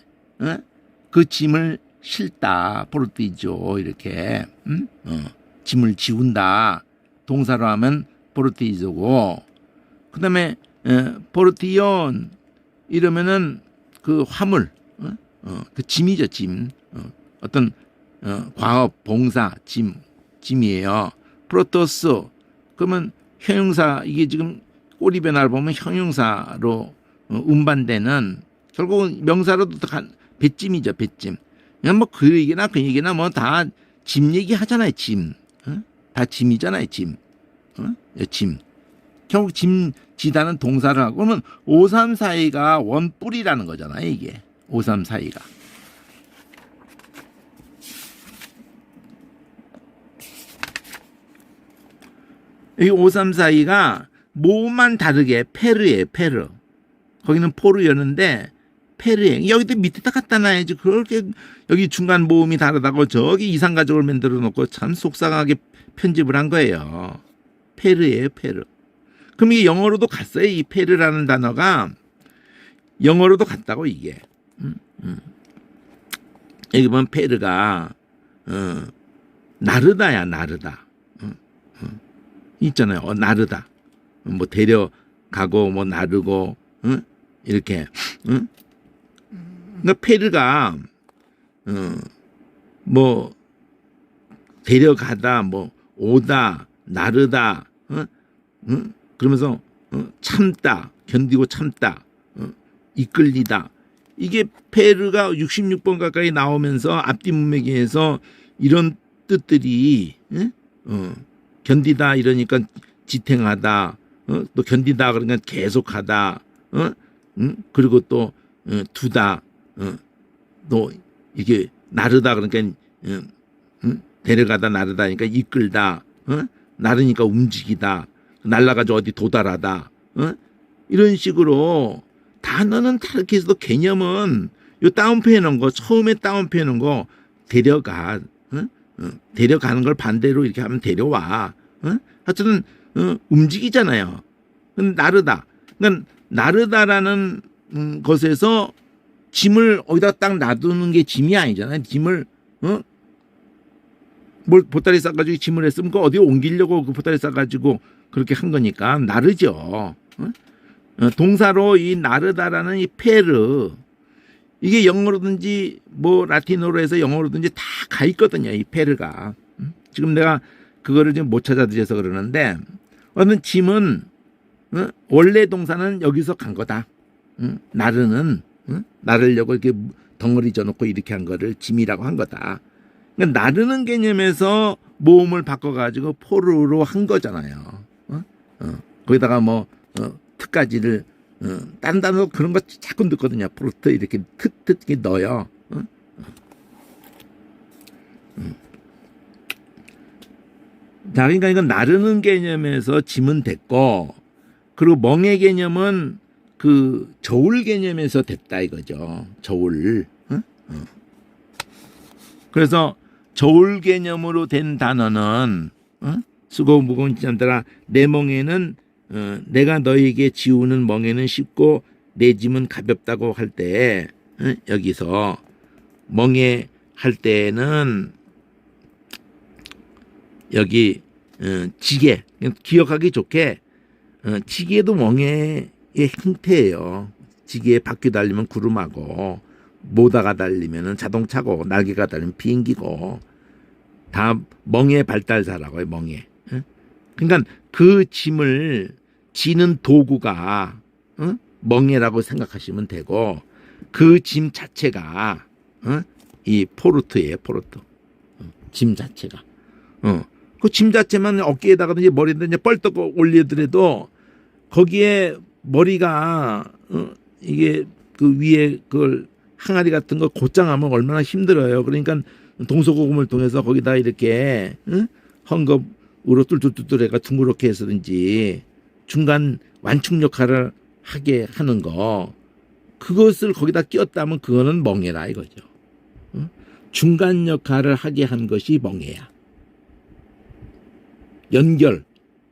그 짐을 실다. 포르티조 이렇게 짐을 지운다. 동사로 하면 포르티조고 그다음에 포르티온 이러면은 그 화물, 그 짐이죠, 짐. 어떤 과업, 봉사, 짐이에요. 프로토스 그러면 형용사 이게 지금 꼬리 변화를 보면 형용사로 운반되는 결국은 명사로도 배짐이죠, 배짐. 그냥 뭐 그 얘기나 그 얘기나 뭐 다 짐 얘기 하잖아요, 짐. 다 짐이잖아요, 짐. 짐. 결국 짐 지다는 동사를 하고 그러면 5342가 원뿔이라는 거잖아요, 이게. 5342가. 이 5342가 모음만 다르게 페르예요, 페르. 거기는 포르였는데 페르에 여기도 밑에다 갖다 놔야지. 그렇게 여기 중간 모음이 다르다고 저기 이상가족을 만들어 놓고 참 속상하게 편집을 한 거예요. 페르예요, 페르. 그럼 이게 영어로도 갔어요. 이 페르라는 단어가 영어로도 갔다고 이게. 여기 보면 페르가 나르다야, 나르다. 있잖아요. 나르다. 뭐 데려가고 뭐 나르고 이렇게. 그러니까 페르가 뭐 데려가다, 뭐 오다, 나르다, 그러면서 참다, 견디고 참다, 이끌리다. 이게 페르가 66번 가까이 나오면서 앞뒤 문맥에서 이런 뜻들이 견디다 이러니까 지탱하다, 또 견디다 그러니까 계속하다, 그리고 또 두다, 또 이게 나르다 그러니까 데려가다 나르다 그러니까 이끌다, 나르니까 움직이다, 날라가지고 어디 도달하다, 이런 식으로 단어는 다르게 해서도 개념은 요 다운표해 놓은 거, 처음에 다운표해 놓은 거 데려가. 데려가는 걸 반대로 이렇게 하면 데려와. 하여튼 움직이잖아요. 나르다. 그러니까 나르다라는 것에서 짐을 어디다 딱 놔두는 게 짐이 아니잖아요. 짐을 뭘 보따리 싸가지고 짐을 했으면 그 어디 옮기려고 그 보따리 싸가지고 그렇게 한 거니까 나르죠. 동사로 이 나르다라는 이 페르, 이게 영어로든지 뭐 라틴어로 해서 영어로든지 다 가 있거든요. 이 페르가. 지금 내가 그거를 지금 못 찾아드려서 그러는데, 어떤 짐은 원래 동사는 여기서 간 거다. 나르는 나르려고 이렇게 덩어리 져놓고 이렇게 한 거를 짐이라고 한 거다. 그러니까 나르는 개념에서 모음을 바꿔가지고 포르로 한 거잖아요. 거기다가 뭐 트까지를 다른 단어 그런 거 자꾸 듣거든요. 포르트 이렇게 특 이렇게 넣어요. 자, 그러니까 이건 나르는 개념에서 짐은 됐고, 그리고 멍의 개념은 그 저울 개념에서 됐다 이거죠. 저울. 그래서 저울 개념으로 된 단어는 수고 무거운 짐들아 내 멍에는 내가 너에게 지우는 멍에는 쉽고 내 짐은 가볍다고 할 때 여기서 멍에 할 때는 여기 지게 기억하기 좋게 지게도 멍에의 형태예요. 지게에 바퀴 달리면 구름하고 모다가 달리면 자동차고 날개가 달리면 비행기고 다 멍에 발달사라고 해요. 멍에. 그러니까 그 짐을 지는 도구가 멍에라고 생각하시면 되고 그 짐 자체가 이 포르트예요. 포르트. 짐 자체가. 그 짐 자체만 어깨에다가든지 머리에다든지 뻘떡 올리더라도 거기에 머리가 이게 그 위에 그걸 항아리 같은 거 곧장하면 얼마나 힘들어요. 그러니까 동서고금을 통해서 거기다 이렇게 헝겊으로 뚫뚫뚫뚫 해가 둥그렇게 해서든지 중간 완충 역할을 하게 하는 거, 그것을 거기다 끼웠다면 그거는 멍에라 이거죠. 중간 역할을 하게 한 것이 멍에야. 연결,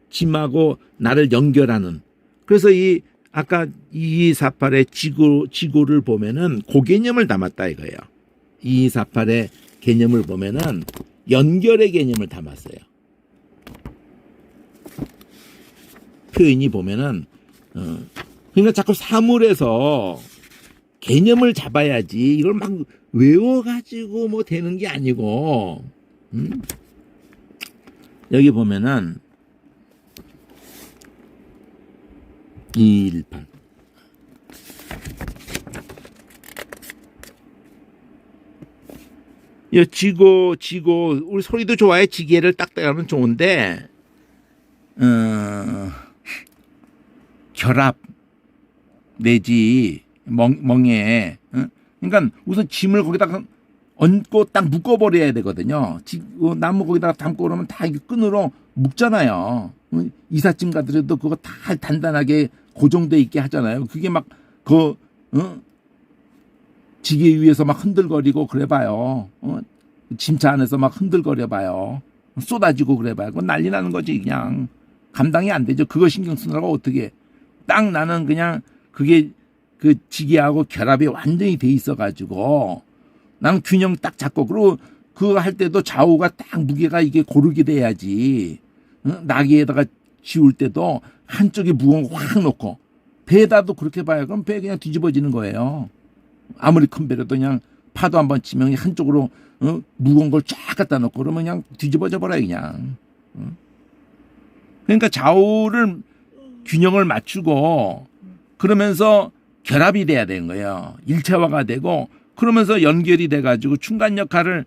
짐하고 나를 연결하는. 그래서 이 아까 2248의 지고를 보면은 그 개념을 담았다 이거예요. 2248의 개념을 보면은 연결의 개념을 담았어요. 표현이 보면은 그러니까 자꾸 사물에서 개념을 잡아야지 이걸 막 외워가지고 뭐 되는 게 아니고 여기 보면은 218 지고 우리 소리도 좋아해. 지게를 딱딱하면 좋은데 결합 내지 멍에 그러니까 우선 짐을 거기다가 얹고 딱 묶어버려야 되거든요. 나무 거기다가 담고 그러면 다 이게 끈으로 묶잖아요. 이삿짐 가더라도 그거 다 단단하게 고정돼 있게 하잖아요. 그게 막 그 지게 위에서 막 흔들거리고 그래봐요. 짐차 안에서 막 흔들거려봐요. 쏟아지고 그래봐요. 그건 난리 나는 거지. 그냥 감당이 안 되죠. 그거 신경 쓰느라고 어떻게. 딱 나는 그냥 그게 그 지게하고 결합이 완전히 돼 있어가지고 나는 균형 딱 잡고, 그리고 그거 할 때도 좌우가 딱 무게가 이게 고르게 돼야지. 나귀에다가 지울 때도 한쪽에 무거운 거 확 놓고, 배에다도 그렇게 봐요. 그럼 배 그냥 뒤집어지는 거예요. 아무리 큰 배라도 그냥 파도 한번 치면 한쪽으로 무거운 걸 쫙 갖다 놓고 그러면 그냥 뒤집어져 버려요 그냥. 그러니까 좌우를 균형을 맞추고 그러면서 결합이 돼야 되는 거예요. 일체화가 되고 그러면서 연결이 돼가지고 중간 역할을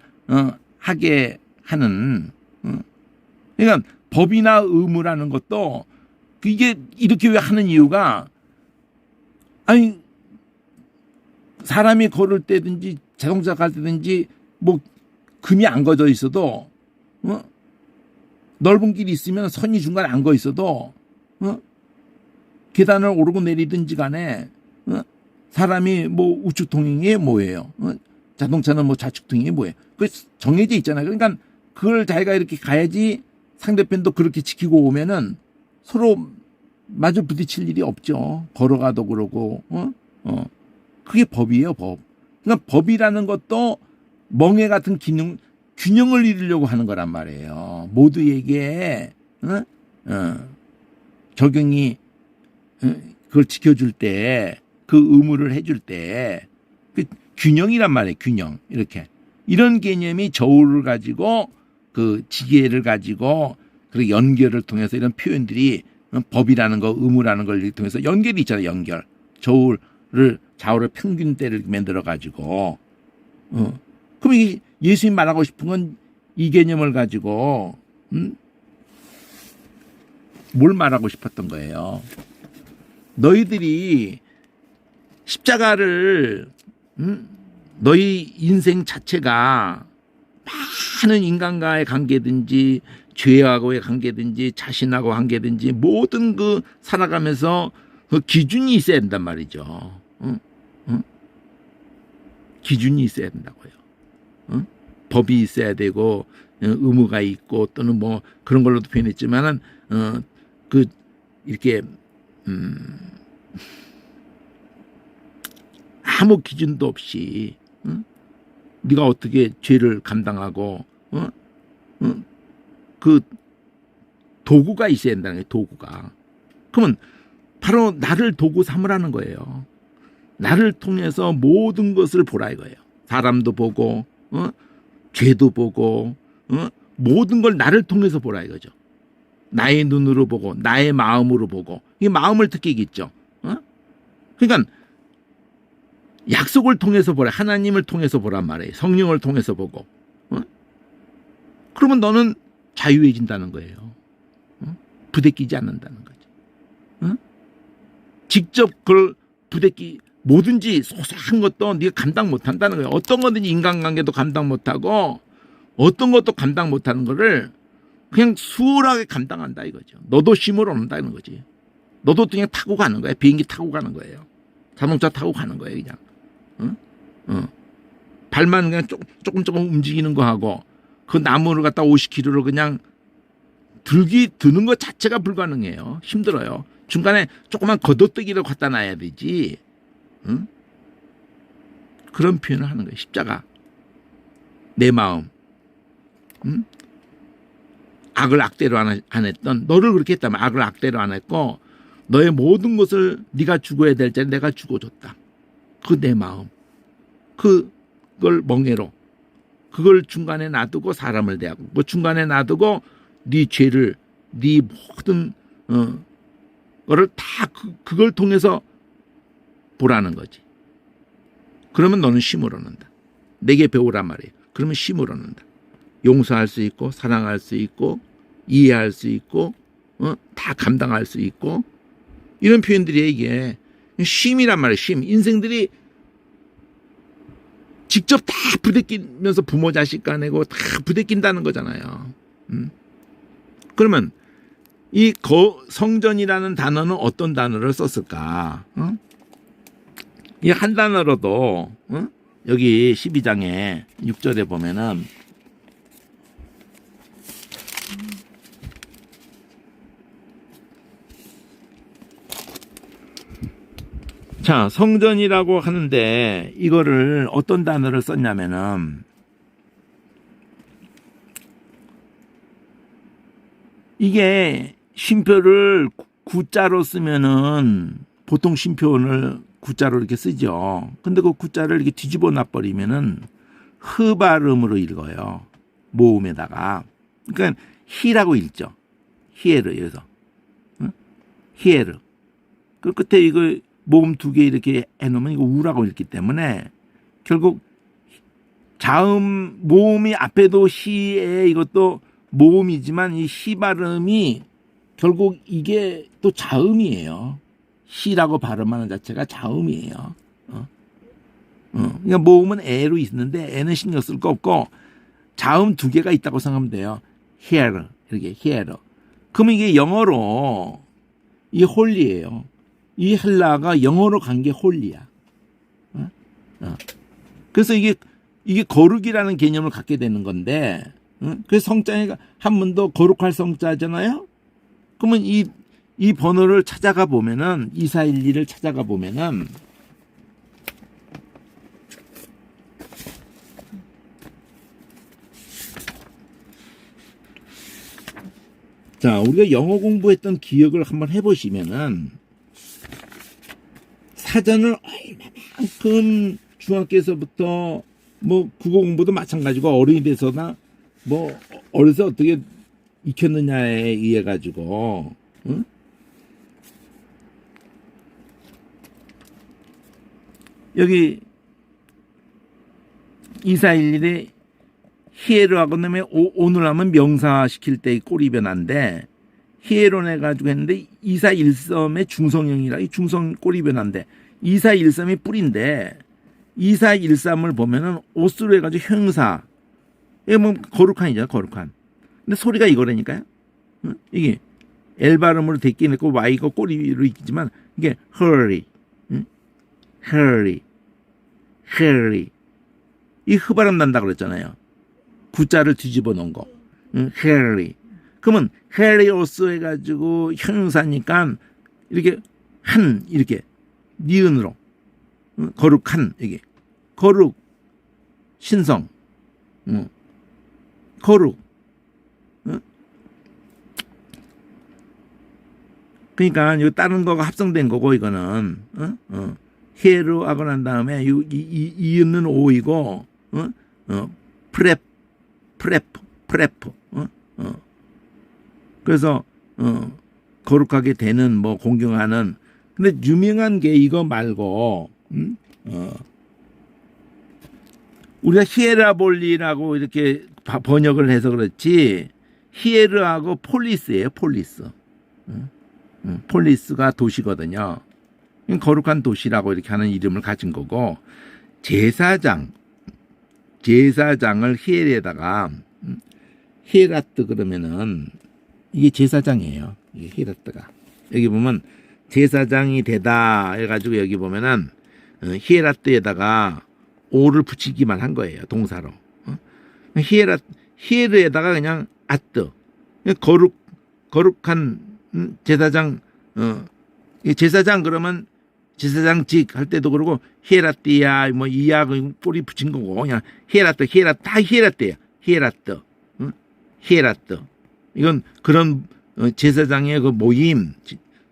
하게 하는. 그러니까 법이나 의무라는 것도 이게 이렇게 왜 하는 이유가, 아니 사람이 걸을 때든지 자동차 갈 때든지 뭐 금이 안 거져 있어도 넓은 길이 있으면 선이 중간에 안 거 있어도 계단을 오르고 내리든지 간에 사람이 뭐 우측 통행이 뭐예요? 자동차는 뭐 좌측 통행이 뭐예요? 그 정해져 있잖아요. 그러니까 그걸 자기가 이렇게 가야지 상대편도 그렇게 지키고 오면은 서로 마주 부딪힐 일이 없죠. 걸어가도 그러고, 그게 법이에요, 법. 그러니까 법이라는 것도 멍해 같은 균형을 이루려고 하는 거란 말이에요. 모두에게, 적용이, 그걸 지켜줄 때, 그 의무를 해줄 때, 그 균형이란 말이에요, 균형. 이렇게. 이런 개념이 저울을 가지고, 그 지게를 가지고, 그리고 연결을 통해서 이런 표현들이 법이라는 거, 의무라는 걸 통해서 연결이 있잖아요, 연결. 좌우를 평균대를 만들어 가지고. 그럼 이 예수님 말하고 싶은 건 이 개념을 가지고, 뭘 말하고 싶었던 거예요? 너희들이 십자가를, 너희 인생 자체가 많은 인간과의 관계든지 죄하고의 관계든지 자신하고 관계든지 모든 그 살아가면서 그 기준이 있어야 된단 말이죠. 기준이 있어야 된다고요. 법이 있어야 되고 의무가 있고 또는 뭐 그런 걸로도 표현했지만은 그 이렇게 아무 기준도 없이 네가 어떻게 죄를 감당하고 그 도구가 있어야 된다는 거예요. 도구가. 그러면 바로 나를 도구 삼으라는 거예요. 나를 통해서 모든 것을 보라 이거예요. 사람도 보고 죄도 보고 모든 걸 나를 통해서 보라 이거죠. 나의 눈으로 보고 나의 마음으로 보고 이 마음을 특기겠죠. 그러니까 약속을 통해서 보라. 하나님을 통해서 보란 말이에요. 성령을 통해서 보고. 그러면 너는 자유해진다는 거예요. 부대끼지 않는다는 거죠. 직접 그걸 뭐든지 소소한 것도 네가 감당 못한다는 거예요. 어떤 거든지 인간관계도 감당 못하고 어떤 것도 감당 못하는 거를 그냥 수월하게 감당한다 이거죠. 너도 힘을 얻는다는 거지. 너도 그냥 타고 가는 거야. 비행기 타고 가는 거예요. 자동차 타고 가는 거예요. 그냥. 발만 그냥 조금 움직이는 거 하고 그 나무를 갖다 50kg로 그냥 드는 것 자체가 불가능해요. 힘들어요. 중간에 조그만 걷어뜨기를 갖다 놔야 되지. 그런 표현을 하는 거예요. 십자가. 내 마음. 악을 악대로 안 했던 너를 그렇게 했다면 악을 악대로 안 했고 너의 모든 것을 네가 죽어야 될 자리 내가 죽어줬다. 그 내 마음. 그걸 멍해로 그걸 중간에 놔두고 사람을 대하고 그 중간에 놔두고 네 죄를 네 모든 거를 다 그걸 통해서 보라는 거지. 그러면 너는 힘을 얻는다. 내게 배우란 말이에요. 그러면 힘을 얻는다. 용서할 수 있고 사랑할 수 있고 이해할 수 있고 다 감당할 수 있고 이런 표현들이 이게 쉼이란 말이에요. 쉼. 인생들이 직접 다 부대끼면서 부모 자식 간에고 다 부대낀다는 거잖아요. 그러면 이 성전이라는 단어는 어떤 단어를 썼을까? 이 한 단어로도 여기 12장에 6절에 보면은 자, 성전이라고 하는데 이거를 어떤 단어를 썼냐면은 이게 쉼표를 구자로 쓰면은 보통 쉼표를 구자로 이렇게 쓰죠. 근데 그 구자를 이렇게 뒤집어 놔버리면은 흐 발음으로 읽어요. 모음에다가. 그러니까 히라고 읽죠. 히에르 여기서. 히에르. 그 끝에 이거 모음 두 개 이렇게 해놓으면 이거 우라고 읽기 때문에 결국 자음 모음이 앞에도 시에 이것도 모음이지만 이 시 발음이 결국 이게 또 자음이에요. 시라고 발음하는 자체가 자음이에요. 그러니까 모음은 에로 있는데 에는 신경 쓸 거 없고 자음 두 개가 있다고 생각하면 돼요. here 이렇게 here. 그러면 이게 영어로 이 홀리예요. 이 헬라가 영어로 간 게 홀리야. 그래서 이게 거룩이라는 개념을 갖게 되는 건데, 그래서 성자가 한 번 더 거룩할 성자잖아요. 그러면 이 번호를 찾아가 보면은 2412를 찾아가 보면은 자, 우리가 영어 공부했던 기억을 한번 해보시면은 사전을 얼마만큼 중학교에서부터 뭐 국어 공부도 마찬가지고 어른이 돼서나 뭐 어려서 어떻게 익혔느냐에 의해 가지고 여기 2411에 히에로하고 그다음에 오늘 하면 명사시킬 때 꼬리 변화인데 히에론 해가지고 했는데 2413의 중성형이라 이 중성 꼬리 변화인데 2413이 뿌리인데 2413을 보면은 오스로 해가지고 형사 이게 뭐 거룩한이잖아 거룩한. 근데 소리가 이거라니까요. 이게 L 발음으로 됐긴 했고 Y가 꼬리로 있지만 이게 hurry, hurry, hurry 이 흡발음 난다 그랬잖아요. 구자를 뒤집어 놓은 거. hurry. 그러면 hurry오스 해가지고 형용사니까 이렇게 한 이렇게 니은으로 거룩한 이게 거룩 신성 거룩 그러니까 이거 다른 거가 합성된 거고 이거는 히에로 하고 난 다음에 이은 오이고 프레프 그래서 거룩하게 되는 뭐 공경하는 근데 유명한 게 이거 말고 우리가 히에라볼리라고 이렇게 번역을 해서 그렇지 히에르하고 폴리스예요. 폴리스. 폴리스가 도시거든요. 거룩한 도시라고 이렇게 하는 이름을 가진 거고 제사장을 히에르에다가 히에라트 그러면은 이게 제사장이에요. 이게 히에라트가 여기 보면 제사장이 되다 해가지고 여기 보면은 히에라트에다가 오를 붙이기만 한 거예요. 동사로. 히에르에다가 그냥 아뜨 거룩한 제사장 제사장 그러면 제사장직 할 때도 그러고 히에라띠야 뭐 이야 꼬리 붙인 거고 그냥 히에라트 다 히에라트예요. 히에라트 이건 그런 제사장의 그 모임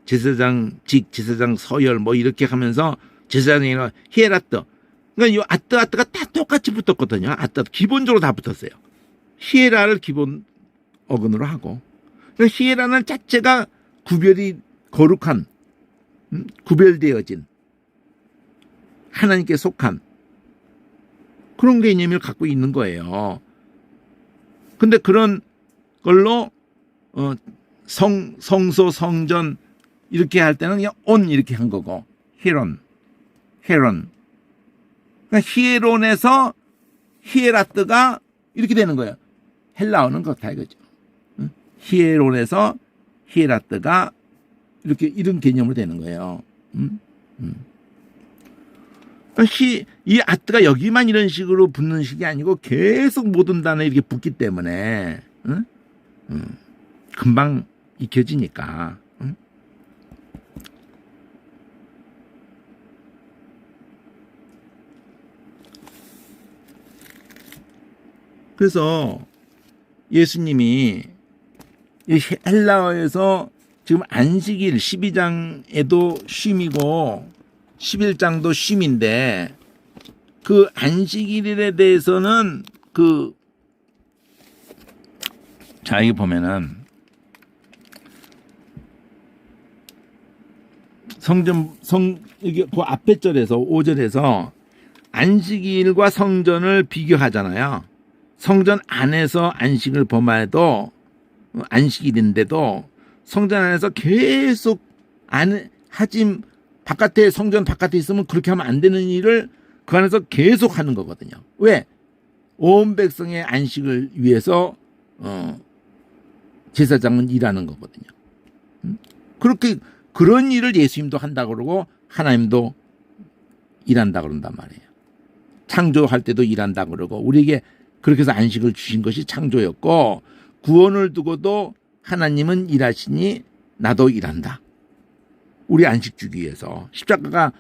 제사장직 제사장 서열 뭐 이렇게 하면서 제사장이나 히에라트 그러니까 이 아뜨가 다 똑같이 붙었거든요. 아뜨 기본적으로 다 붙었어요. 히에라를 기본 어근으로 하고 그러니까 히에라는 자체가 구별이 거룩한 구별되어진 하나님께 속한 그런 개념을 갖고 있는 거예요. 근데 그런 걸로 성소 성전 이렇게 할 때는 그냥 온 이렇게 한 거고 헤론 그러니까 히에론에서 히에라트가 이렇게 되는 거예요. 헬라어는 그렇다 이거죠. 히에론에서 히에라트가 이렇게 이런 개념으로 되는 거예요. 이 아트가 여기만 이런 식으로 붙는 식이 아니고 계속 모든 단어에 이렇게 붙기 때문에 금방 익혀지니까. 그래서 예수님이 이 헬라어에서 지금 안식일 12장에도 쉼이고 11장도 쉼인데 그 안식일에 대해서는 자 여기 보면은 여기 그 앞에 절에서 5절에서 안식일과 성전을 비교하잖아요. 성전 안에서 안식을 범해도 안식일인데도 성전 안에서 계속 바깥에 성전 바깥에 있으면 그렇게 하면 안 되는 일을 그 안에서 계속 하는 거거든요. 왜? 온 백성의 안식을 위해서 제사장은 일하는 거거든요. 그렇게 그런 일을 예수님도 한다고 그러고 하나님도 일한다 그런단 말이에요. 창조할 때도 일한다 그러고 우리에게 그렇게 해서 안식을 주신 것이 창조였고 구원을 두고도 하나님은 일하시니 나도 일한다. 우리 안식 주기 위해서 십자가가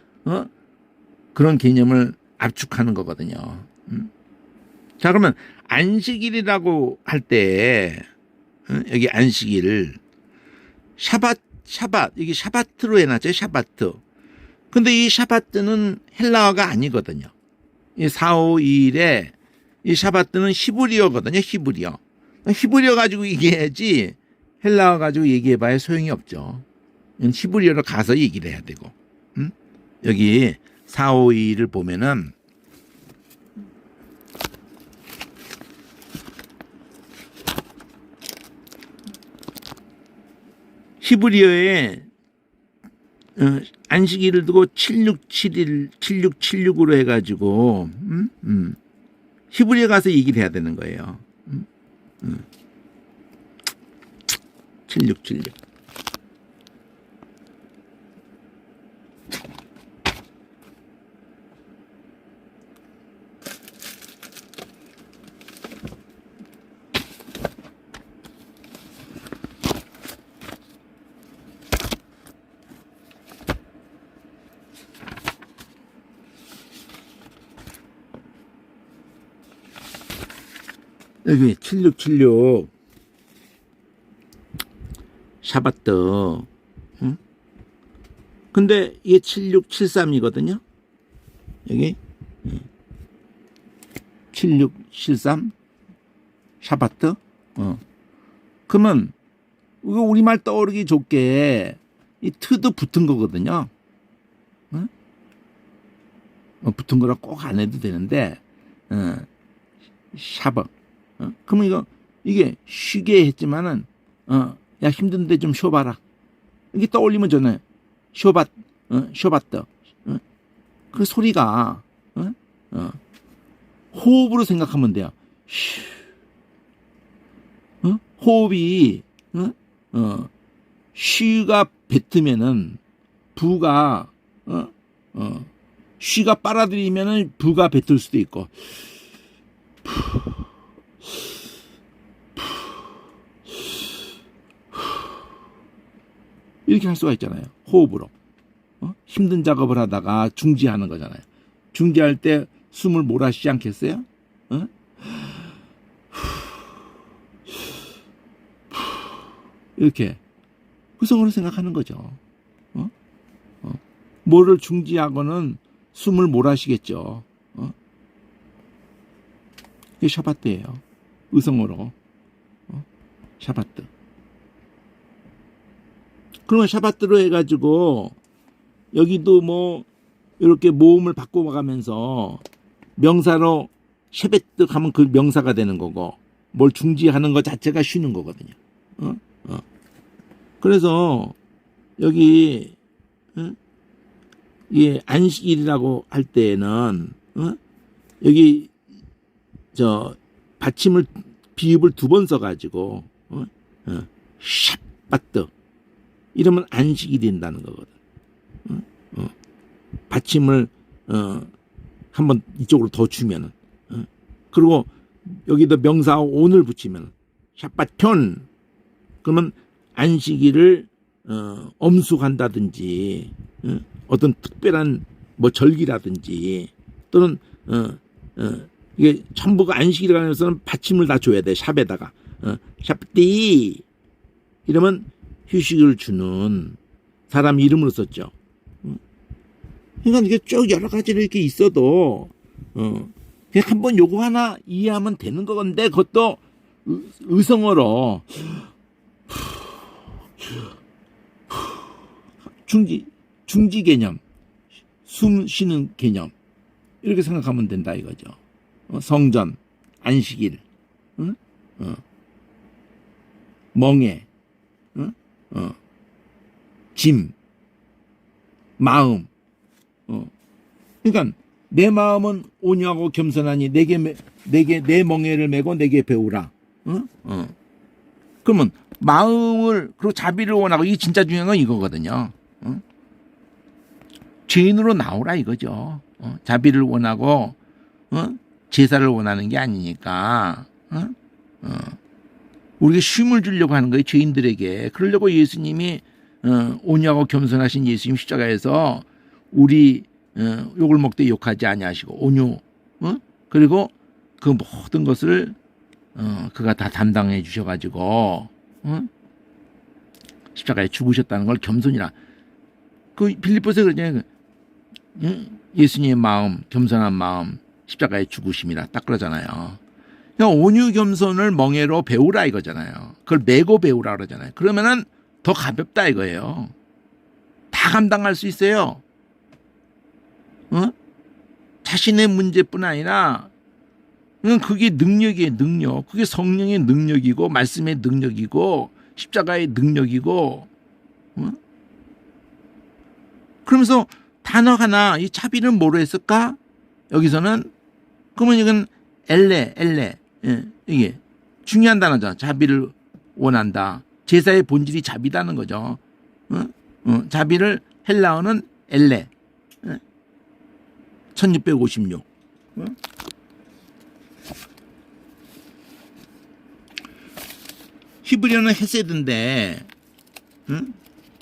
그런 개념을 압축하는 거거든요. 자 그러면 안식일이라고 할 때 여기 안식일 샤bat 여기 샤바트로 해놨죠. 샤바트. 근데 이 샤바트는 헬라어가 아니거든요. 이 4, 5, 2일에 이 샤바트는 히브리어거든요. 히브리어 가지고 얘기해야지 헬라어 가지고 얘기해봐야 소용이 없죠. 히브리어로 가서 얘기를 해야 되고. 여기 4, 5, 2일을 보면은 히브리어에 안식일을 두고 7676으로 해가지고 히브리어 가서 얘기를 해야 되는 거예요. 7676. 여기 7676 샤바트. 근데 이게 7673이거든요. 여기 7673 샤바트. 그러면 이거 우리말 떠오르기 좋게 이 트도 붙은 거거든요. 붙은 거라 꼭 안 해도 되는데 샤바. 그러면 이게 쉬게 했지만은 야 힘든데 좀 쉬어봐라. 이게 떠올리면 저는 쉬어봤다. 그 소리가 호흡으로 생각하면 돼요. 호흡이 쉬가 뱉으면은 부가 쉬가 빨아들이면은 부가 뱉을 수도 있고. 이렇게 할 수가 있잖아요. 호흡으로. 힘든 작업을 하다가 중지하는 거잖아요. 중지할 때 숨을 몰아쉬지 않겠어요? 이렇게 구성으로 생각하는 거죠. 뭐를 중지하고는 숨을 몰아쉬겠죠. 이게 샤바트예요. 의성어로. 샤바트. 그러면 샤바트로 해가지고 여기도 뭐 이렇게 모음을 바꿔가면서 명사로 셰베트 하면 그 명사가 되는 거고 뭘 중지하는 것 자체가 쉬는 거거든요. 그래서 여기 이 안식일이라고 할 때에는 여기 받침을 비읍을 2번 써가지고 샤바트 이러면 안식이 된다는 거거든. 받침을 한번 이쪽으로 더 주면은 그리고 여기다 명사 온을 붙이면 샤바톤 그러면 안식일을 엄숙한다든지 어떤 특별한 뭐 절기라든지 또는 이게 전부가 안식일이라고 하면서는 받침을 다 줘야 돼. 샵에다가 샤바티 이러면 휴식을 주는 사람 이름으로 썼죠. 그러니까 이게 쭉 여러 가지로 이렇게 있어도 그냥 한번 요거 하나 이해하면 되는 건데 그것도 의성어로 중지 개념, 숨 쉬는 개념 이렇게 생각하면 된다 이거죠. 성전, 안식일, 멍에, 짐, 마음. 그러니까 내 마음은 온유하고 겸손하니 내 멍에를 메고 내게 배우라. 그러면 마음을 그리고 자비를 원하고 이 진짜 중요한 건 이거거든요. 죄인으로 나오라 이거죠. 자비를 원하고 제사를 원하는 게 아니니까 우리가 쉼을 주려고 하는 거예요. 죄인들에게. 그러려고 예수님이 온유하고 겸손하신 예수님 십자가에서 우리 욕을 먹되 욕하지 아니하시고 온유 그리고 그 모든 것을 그가 다 담당해 주셔가지고 십자가에 죽으셨다는 걸 겸손이라. 그 빌립보서 그러잖아요. 예수님의 마음, 겸손한 마음, 십자가에 죽으심이라 딱 그러잖아요. 그러니까 온유 겸손을 멍에로 배우라 이거잖아요. 그걸 메고 배우라 그러잖아요. 그러면은 더 가볍다 이거예요. 다 감당할 수 있어요. 자신의 문제뿐 아니라 그게 능력이에요. 능력. 그게 성령의 능력이고 말씀의 능력이고 십자가의 능력이고 그러면서 단어 하나 이 자비는 뭐로 했을까? 여기서는 그러면 이건 엘레 이게 중요한 단어죠. 자비를 원한다. 제사의 본질이 자비다는 거죠. 자비를 헬라어는 엘레 1656 히브리어는 헤세드인데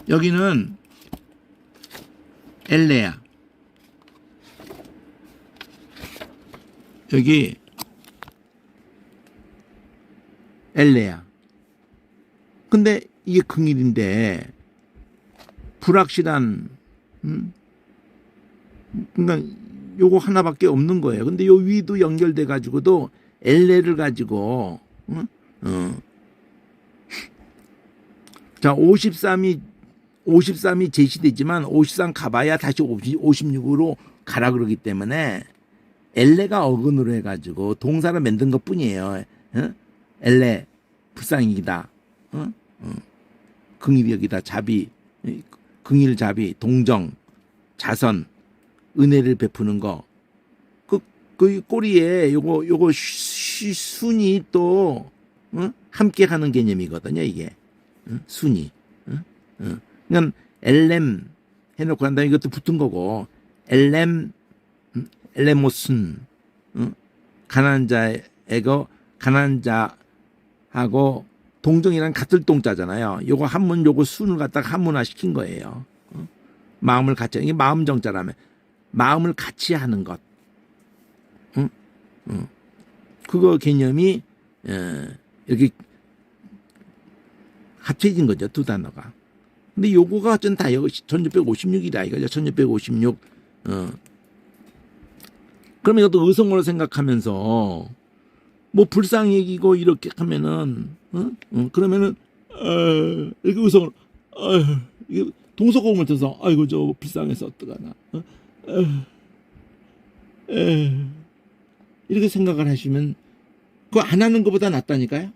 여기는 엘레야. 여기 엘레야. 근데 이게 긍일인데 불확실한 그러니까 요거 하나밖에 없는 거예요. 근데 요 위도 연결돼 가지고도 엘레를 가지고 자 53이 제시되지만 53 가봐야 다시 56으로 가라 그러기 때문에 엘레가 어근으로 해가지고 동사를 만든 것 뿐이에요. 엘레 불쌍이다. 긍일이 여기다 자비, 긍일 자비, 동정, 자선, 은혜를 베푸는 거. 그 꼬리에 요거 순이 또 함께 하는 개념이거든요. 이게 순이. 그러니까 엘렘 해놓고 한다 이것도 붙은 거고 엘레모슨 가난한 자하고 동정이랑 같을 동자잖아요. 요거 한문 요거 순을 갖다가 한문화 시킨 거예요. 마음을 같이 이게 마음 정자라면 마음을 같이 하는 것. 그거 개념이 이렇게 합쳐진 거죠. 두 단어가. 근데 요거가 전 다 1656이다 이거죠. 1656. 그러면 이것도 의성어로 생각하면서 뭐 불쌍이고 이렇게 하면은 그러면은 이렇게 의성어로 이게 동서고음을 쳐서 아이고 저 불쌍해서 어떡하나 이렇게 생각을 하시면 그거 안 하는 것보다 낫다니까요.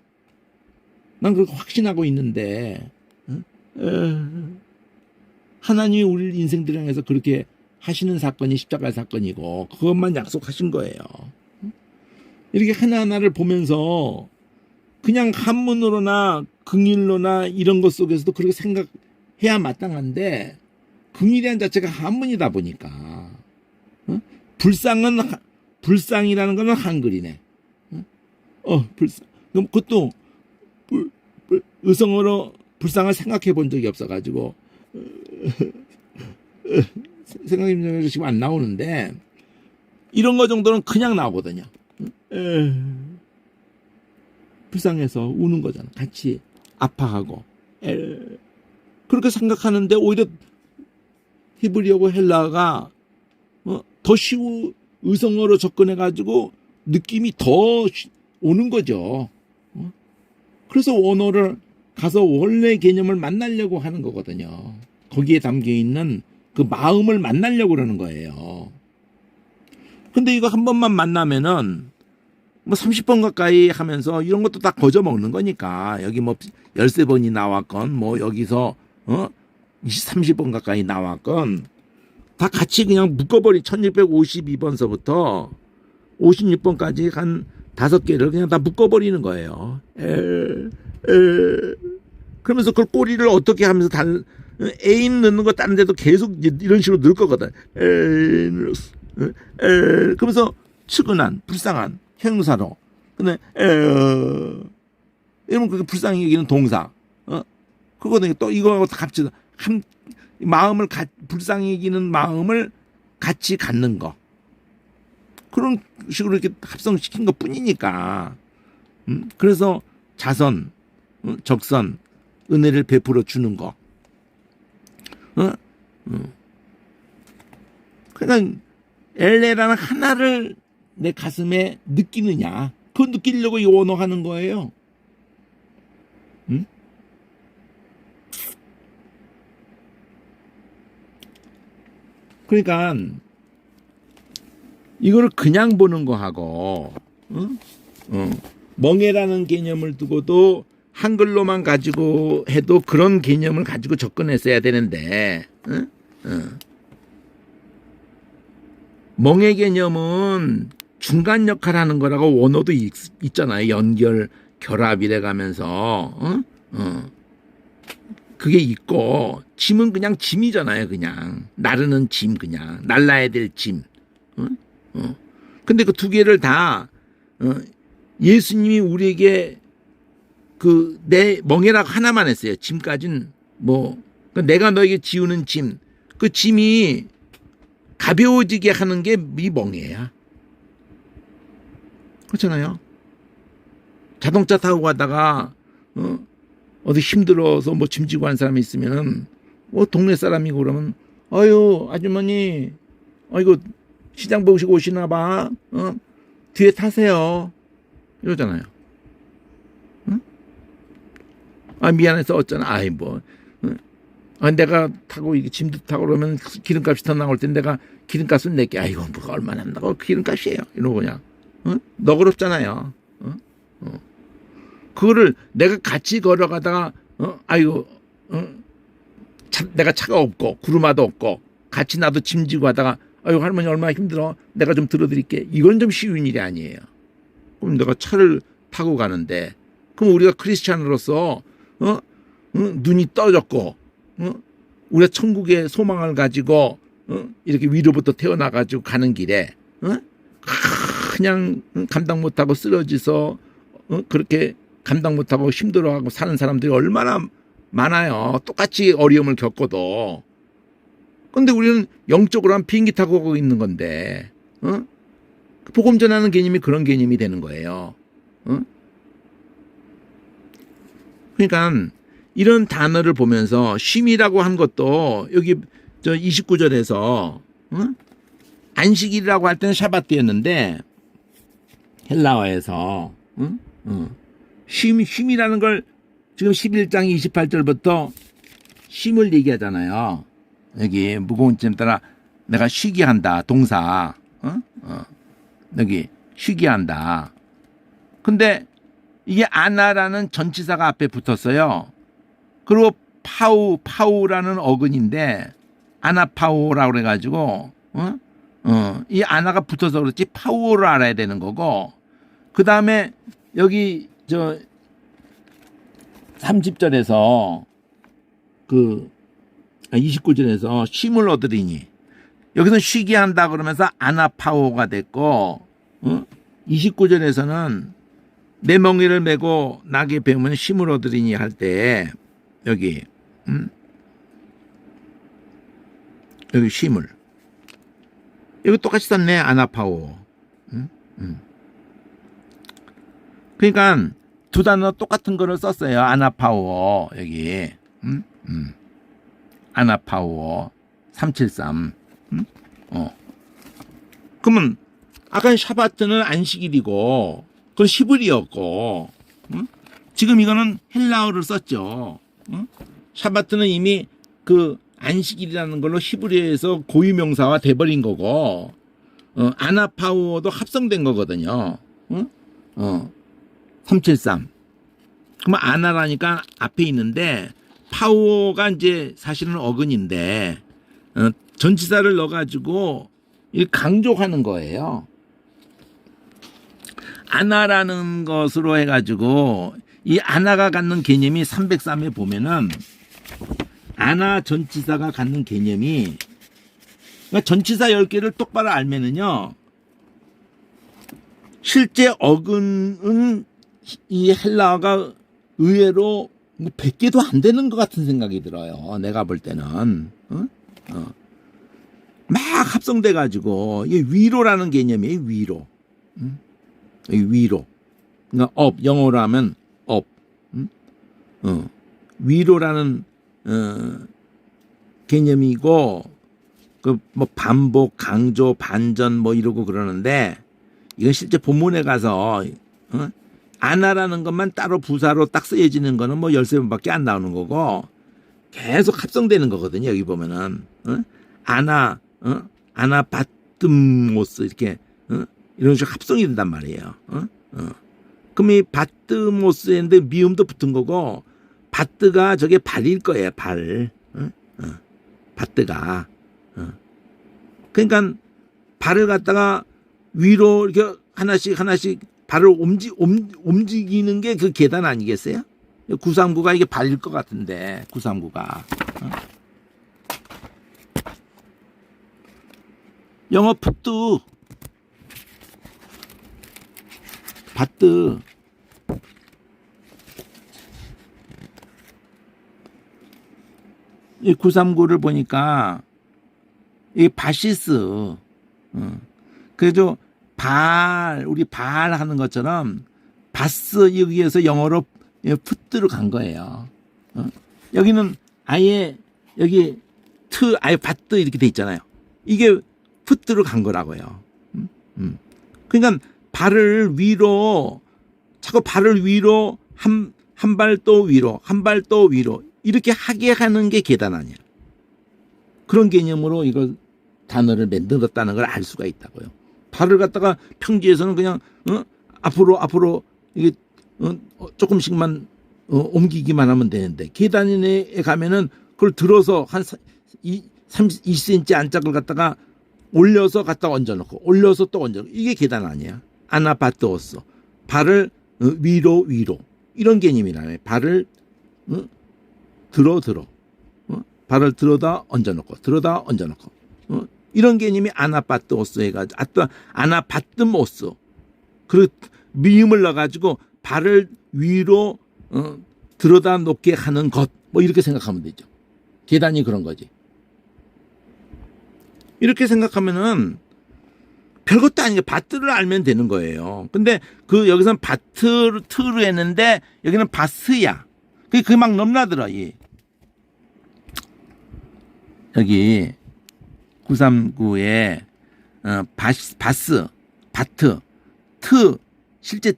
난 그렇게 확신하고 있는데 하나님이 우리 인생들 향해서 그렇게 하시는 사건이 십자가 사건이고 그것만 약속하신 거예요. 이렇게 하나하나를 보면서 그냥 한문으로나 긍일로나 이런 것 속에서도 그렇게 생각해야 마땅한데 긍일이라는 자체가 한문이다 보니까 불쌍이라는 거는 한글이네. 불쌍. 그럼 그것도 의성어로 불쌍을 생각해 본 적이 없어가지고 생각이 지금 안 나오는데 이런 거 정도는 그냥 나오거든요. 불쌍해서 우는 거잖아. 같이 아파하고 그렇게 생각하는데 오히려 히브리어고 헬라어가 더 쉬운 의성어로 접근해가지고 느낌이 더 오는 거죠. 그래서 원어를 가서 원래 개념을 만나려고 하는 거거든요. 거기에 담겨 있는 그 마음을 만나려고 그러는 거예요. 근데 이거 한 번만 만나면은 뭐 30번 가까이 하면서 이런 것도 다 거저 먹는 거니까 여기 뭐 13번이 나왔건 뭐 여기서 30번 가까이 나왔건 다 같이 그냥 묶어버린 1652번서부터 56번까지 한 5개를 그냥 다 묶어버리는 거예요. 그러면서 그걸 꼬리를 어떻게 하면서 애인 넣는 거 다른 데도 계속 이런 식으로 넣을 거거든. 그러면서 측은한, 불쌍한 형용사로. 근데 이러면 그게 불쌍히 여기는 동사. 그거는 또 이거하고 다 합쳐서 한 마음을 불쌍히 여기는 마음을 같이 갖는 거. 그런 식으로 이렇게 합성시킨 것 뿐이니까. 그래서 자선, 적선, 은혜를 베풀어 주는 거. 그러니까 엘레라는 하나를 내 가슴에 느끼느냐. 그거 느끼려고 이 원어 하는 거예요. 그러니까 이거를 그냥 보는 거하고 멍해라는 개념을 두고도 한글로만 가지고 해도 그런 개념을 가지고 접근했어야 되는데 멍해 개념은 중간 역할을 하는 거라고 원어도 있잖아요. 연결, 결합이래 가면서 그게 있고 짐은 그냥 짐이잖아요. 그냥 나르는 짐, 그냥 날라야 될 짐. 근데 그 두 개를 다 예수님이 우리에게 그 내 멍에라고 하나만 했어요. 짐까진 뭐 내가 너에게 지우는 짐, 그 짐이 가벼워지게 하는 게 이 멍에야. 그렇잖아요. 자동차 타고 가다가 어디 힘들어서 뭐 짐 지고 간 사람이 있으면은 뭐 동네 사람이고 그러면 아유 아주머니 이거 시장 보시고 오시나 봐. 뒤에 타세요. 이러잖아요. 미안해서 어쩌나. 아이 뭐. 내가 타고 이게 짐도 타고 그러면 기름값이 더 나올 텐데 내가 기름값은 낼게. 아이고 뭐가 얼마나 나고 기름값이에요. 이러고 그냥 너그럽잖아요. 그거를 내가 같이 걸어가다가 내가 차가 없고 구르마도 없고 같이 나도 짐 지고 가다가 아유 할머니 얼마나 힘들어. 내가 좀 들어드릴게. 이건 좀 쉬운 일이 아니에요. 그럼 내가 차를 타고 가는데 그럼 우리가 크리스찬으로서 눈이 떠졌고 우리가 천국의 소망을 가지고 이렇게 위로부터 태어나가지고 가는 길에 그냥 감당 못하고 쓰러져서 그렇게 감당 못하고 힘들어하고 사는 사람들이 얼마나 많아요. 똑같이 어려움을 겪어도. 근데 우리는 영적으로 한 비행기 타고 가고 있는 건데 복음 전하는 개념이 그런 개념이 되는 거예요. 그러니까 이런 단어를 보면서 쉼이라고 한 것도 여기 29절에서 안식일이라고 할 때는 샤바트였는데 헬라어에서 쉼이라는 걸 지금 11장 28절부터 쉼을 얘기하잖아요. 여기 무거운 짐 따라 내가 쉬게 한다. 동사. 여기 쉬게 한다. 근데 이게 아나라는 전치사가 앞에 붙었어요. 그리고 파우라는 어근인데 아나파우라고 그래가지고 이 아나가 붙어서 그렇지 파우를 알아야 되는 거고 그 다음에 여기 30절에서 29절에서 쉼을 얻으리니 여기서 쉬게 한다 그러면서 아나파오가 됐고 29절에서는 내 멍에를 메고 나게 배우면 쉼을 얻으리니 할 때 여기 여기 쉼을 여기 똑같이 썼네. 아나파오. 그러니까 두 단어 똑같은 거를 썼어요. 아나파오 여기 아나파오 373. 그러면 아까 샤바트는 안식일이고 그건 히브리였고 지금 이거는 헬라어를 썼죠. 샤바트는 이미 그 안식일이라는 걸로 히브리어에서 고유명사화 돼버린 거고 아나파오도 합성된 거거든요. 373. 그러면 아나라니까 앞에 있는데 파오가 이제 사실은 어근인데 전치사를 넣어가지고 강조하는 거예요. 아나라는 것으로 해가지고 이 아나가 갖는 개념이 303에 보면은 아나 전치사가 갖는 개념이 그러니까 전치사 10개를 똑바로 알면은요 실제 어근은 이 헬라어가 의외로 뭐 100개도 안 되는 것 같은 생각이 들어요. 내가 볼 때는. 막 합성돼 가지고 이게 위로라는 개념이에요. 위로. 위로. 그러니까 업, 영어로 하면 업. 위로라는 개념이고 그 뭐 반복, 강조, 반전 뭐 이러고 그러는데 이건 실제 본문에 가서 아나라는 것만 따로 부사로 딱 쓰여지는 거는 뭐 13번밖에 안 나오는 거고 계속 합성되는 거거든요. 여기 보면은 아나, 아나바트모스 이렇게 이런 식으로 합성이 된단 말이에요. 그럼 이 바트모스인데 미음도 붙은 거고 바트가 저게 발일 거예요. 발. 바트가. 그러니까 발을 갖다가 위로 이렇게 하나씩 발을 움직이는 게 그 계단 아니겠어요? 구삼구가 이게 발일 것 같은데 구삼구가. 영어 푸트 바트 이 939를 보니까 이 바시스 그래도 우리 발 하는 것처럼 바스 여기에서 영어로 푸트로 간 거예요. 여기는 아예 여기 아예 바트 이렇게 돼 있잖아요. 이게 푸트로 간 거라고요. 그러니까 발을 위로 자꾸 발을 위로 한 발 또 위로 한 발 또 위로 이렇게 하게 하는 게 계단 아니야. 그런 개념으로 이걸 단어를 만들었다는 걸 알 수가 있다고요. 발을 갖다가 평지에서는 그냥 앞으로 이게 조금씩만 옮기기만 하면 되는데 계단에 가면은 그걸 들어서 한 30cm 안짝을 갖다가 올려서 갖다 얹어놓고 올려서 또 얹어놓고 이게 계단 아니야. 아나바트오스 발을 위로 이런 개념이라네. 발을 들어 발을 들어다 얹어놓고 이런 개념이 아나바트오스 해가지고 아나바트모스 그 미음을 넣어가지고 발을 위로 들어다 놓게 하는 것 뭐 이렇게 생각하면 되죠. 계단이 그런 거지. 이렇게 생각하면은 별것도 아니게 바트를 알면 되는 거예요. 근데 그 여기서는 바트를 했는데 여기는 바스야. 그게 막 넘나들어. 여기 939에 바스, 바트, 실제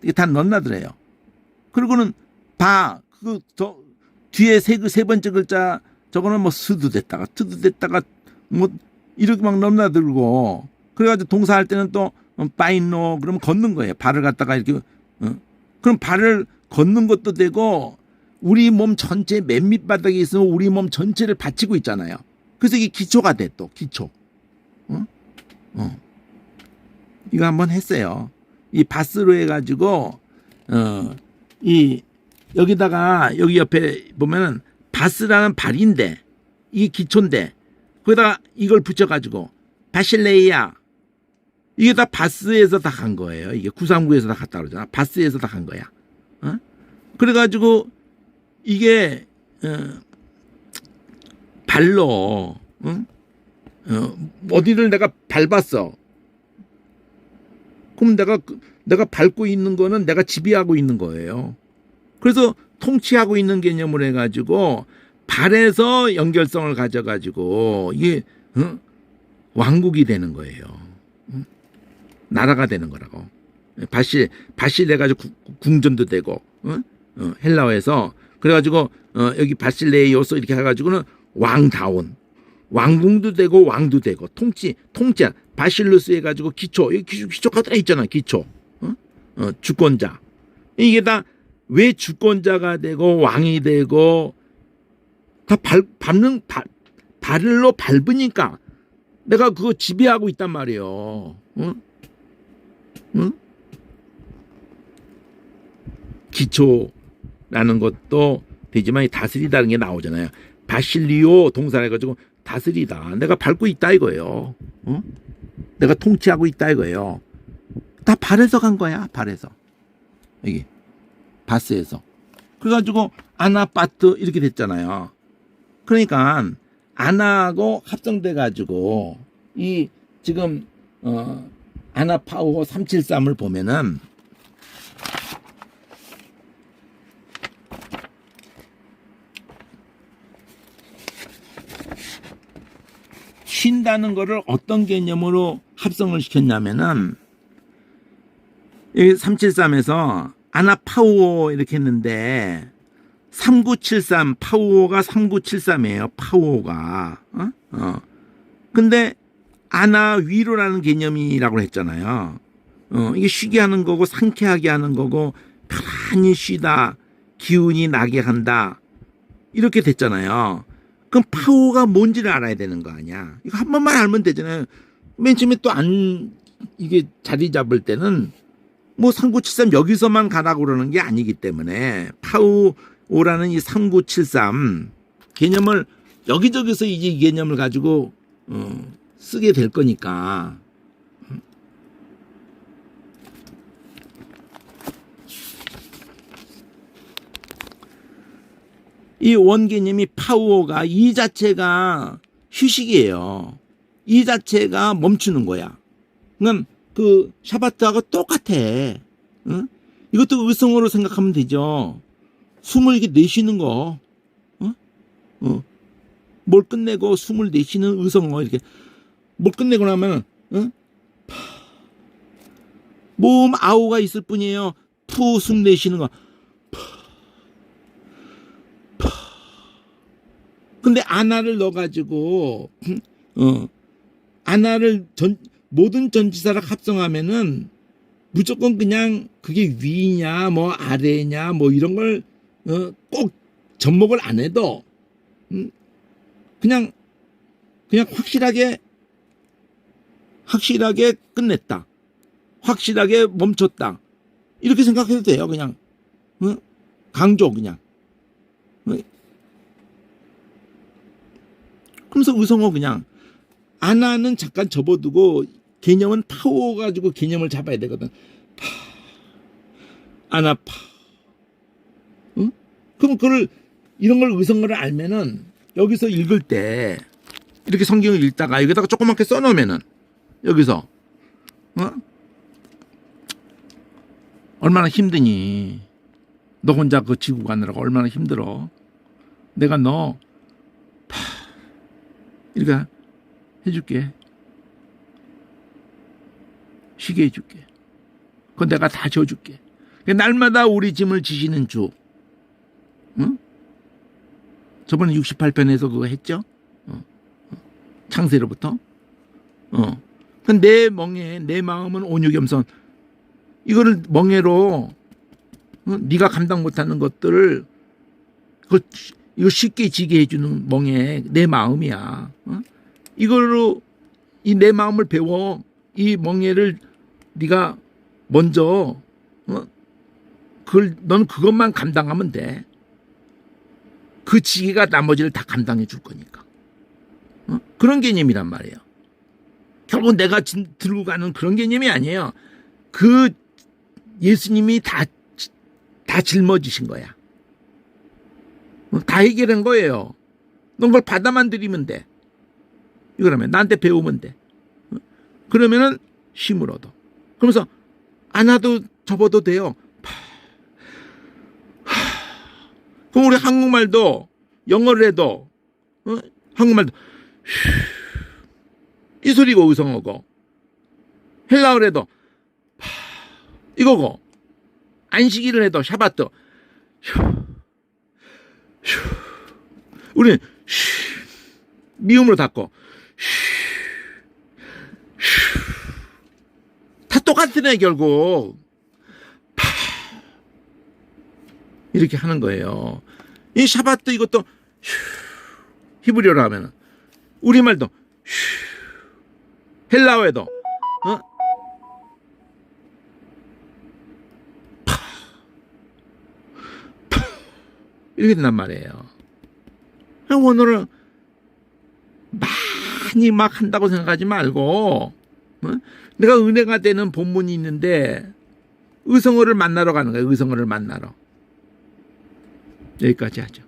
이게 다 넘나들어요. 그리고는 뒤에 세 번째 글자 저거는 뭐 트도 됐다가 뭐 이렇게 막 넘나들고 그래가지고 동사할 때는 또 바이노 그러면 걷는 거예요. 발을 갖다가 이렇게 그럼 발을 걷는 것도 되고 우리 몸 전체 맨 밑바닥에 있으면 우리 몸 전체를 받치고 있잖아요. 그래서 이게 기초가 돼 또 기초. 이거 한번 했어요. 이 바스로 해가지고 여기다가 여기 옆에 보면은 바스라는 발인데 이게 기초인데 거기다가 이걸 붙여가지고 바실레이야 이게 다 바스에서 다 간 거예요. 이게 939에서 다 갔다 그러잖아. 바스에서 다 간 거야. 그래가지고 이게 발로 어디를 내가 밟았어. 그럼 내가 밟고 있는 거는 내가 지배하고 있는 거예요. 그래서 통치하고 있는 개념을 해가지고 발에서 연결성을 가져가지고 이게 왕국이 되는 거예요. 나라가 되는 거라고. 바실 해가지고 궁전도 되고 헬라어에서 그래가지고 여기 바실레이오스 이렇게 해가지고는 왕다운 왕궁도 되고 왕도 되고 통치한 바실루스 해가지고 기초가 다 있잖아. 기초 주권자 이게 다 왜 주권자가 되고 왕이 되고 다 발로 밟으니까 내가 그거 지배하고 있단 말이에요. 기초라는 것도 되지만 다스리다는 게 나오잖아요. 바실리오 동사를 해가지고 다스리다. 내가 밟고 있다 이거예요. 내가 통치하고 있다 이거예요. 다 발에서 간 거야. 발에서. 여기 바스에서. 그래가지고 아나바트 이렇게 됐잖아요. 그러니까 아나하고 합성돼 가지고 이 지금 아나파워 373을 보면은 쉰다는 거를 어떤 개념으로 합성을 시켰냐면은 여기 373에서 아나파워 이렇게 했는데 3973 파워가 3973이에요. 파워가 근데 아나 위로라는 개념이라고 했잖아요. 이게 쉬게 하는 거고 상쾌하게 하는 거고 편안히 쉬다 기운이 나게 한다 이렇게 됐잖아요. 그럼 파워가 뭔지를 알아야 되는 거 아니야. 이거 한 번만 알면 되잖아요. 맨 처음에 또 이게 자리 잡을 때는 뭐 3973 여기서만 가라고 그러는 게 아니기 때문에 파워라는 이 3973 개념을 여기저기서 이제 이 개념을 가지고 쓰게 될 거니까. 이 원 개념이 파워가 이 자체가 휴식이에요. 이 자체가 멈추는 거야. 그러니까 그 샤바트하고 똑같아. 응? 이것도 의성어로 생각하면 되죠. 숨을 이렇게 내쉬는 거. 뭘 끝내고 숨을 내쉬는 의성어 이렇게. 뭘 끝내고 나면 모음 아우가 있을 뿐이에요. 푸 숨 내쉬는 거. 근데 아나를 넣어가지고 아나를 모든 전치사를 합성하면은 무조건 그냥 그게 위냐 뭐 아래냐 뭐 이런 걸 꼭 접목을 안 해도 그냥 확실하게 끝냈다. 확실하게 멈췄다. 이렇게 생각해도 돼요. 그냥 강조 그냥. 그러면서 의성어 그냥 아나는 잠깐 접어두고 개념은 파워 가지고 개념을 잡아야 되거든. 아나파. 그럼 이런 걸 의성어를 알면은 여기서 읽을 때 이렇게 성경을 읽다가 여기다가 조그맣게 써놓으면은 여기서 얼마나 힘드니? 너 혼자 그 지구 가느라고 얼마나 힘들어? 내가 너 이렇게 해줄게. 쉬게 해줄게. 그건 내가 다 져줄게. 날마다 우리 짐을 지시는 주. 응? 저번에 68편에서 그거 했죠? 창세로부터. 내 멍에 내 마음은 온유겸손. 이거를 멍에로 네가 감당 못하는 것들을 이거 쉽게 지게 해주는 멍에 내 마음이야. 이걸로 이 내 마음을 배워. 이 멍에를 네가 먼저 넌 그것만 감당하면 돼. 그 지혜가 나머지를 다 감당해 줄 거니까. 그런 개념이란 말이에요. 결국 내가 들고 가는 그런 개념이 아니에요. 그 예수님이 다 짊어지신 거야. 다 해결한 거예요. 넌 그걸 받아만 들이면 돼. 이거라면 나한테 배우면 돼. 그러면은 힘을 얻어. 그러면서 안아도 접어도 돼요. 그럼 우리 한국말도 영어를 해도 한국말도 이 소리가 의성어고 헬라어를 해도 이거고 안식일을 해도 샤바트 우리는 미음으로 닫고 다 똑같으네 결국. 이렇게 하는 거예요. 이 샤바트 이것도 히브리어로 하면 우리말도 헬라어에도 이렇게 된단 말이에요. 원어를 많이 막 한다고 생각하지 말고 내가 은혜가 되는 본문이 있는데 의성어를 만나러 가는 거예요. 의성어를 만나러. 여기까지 하죠.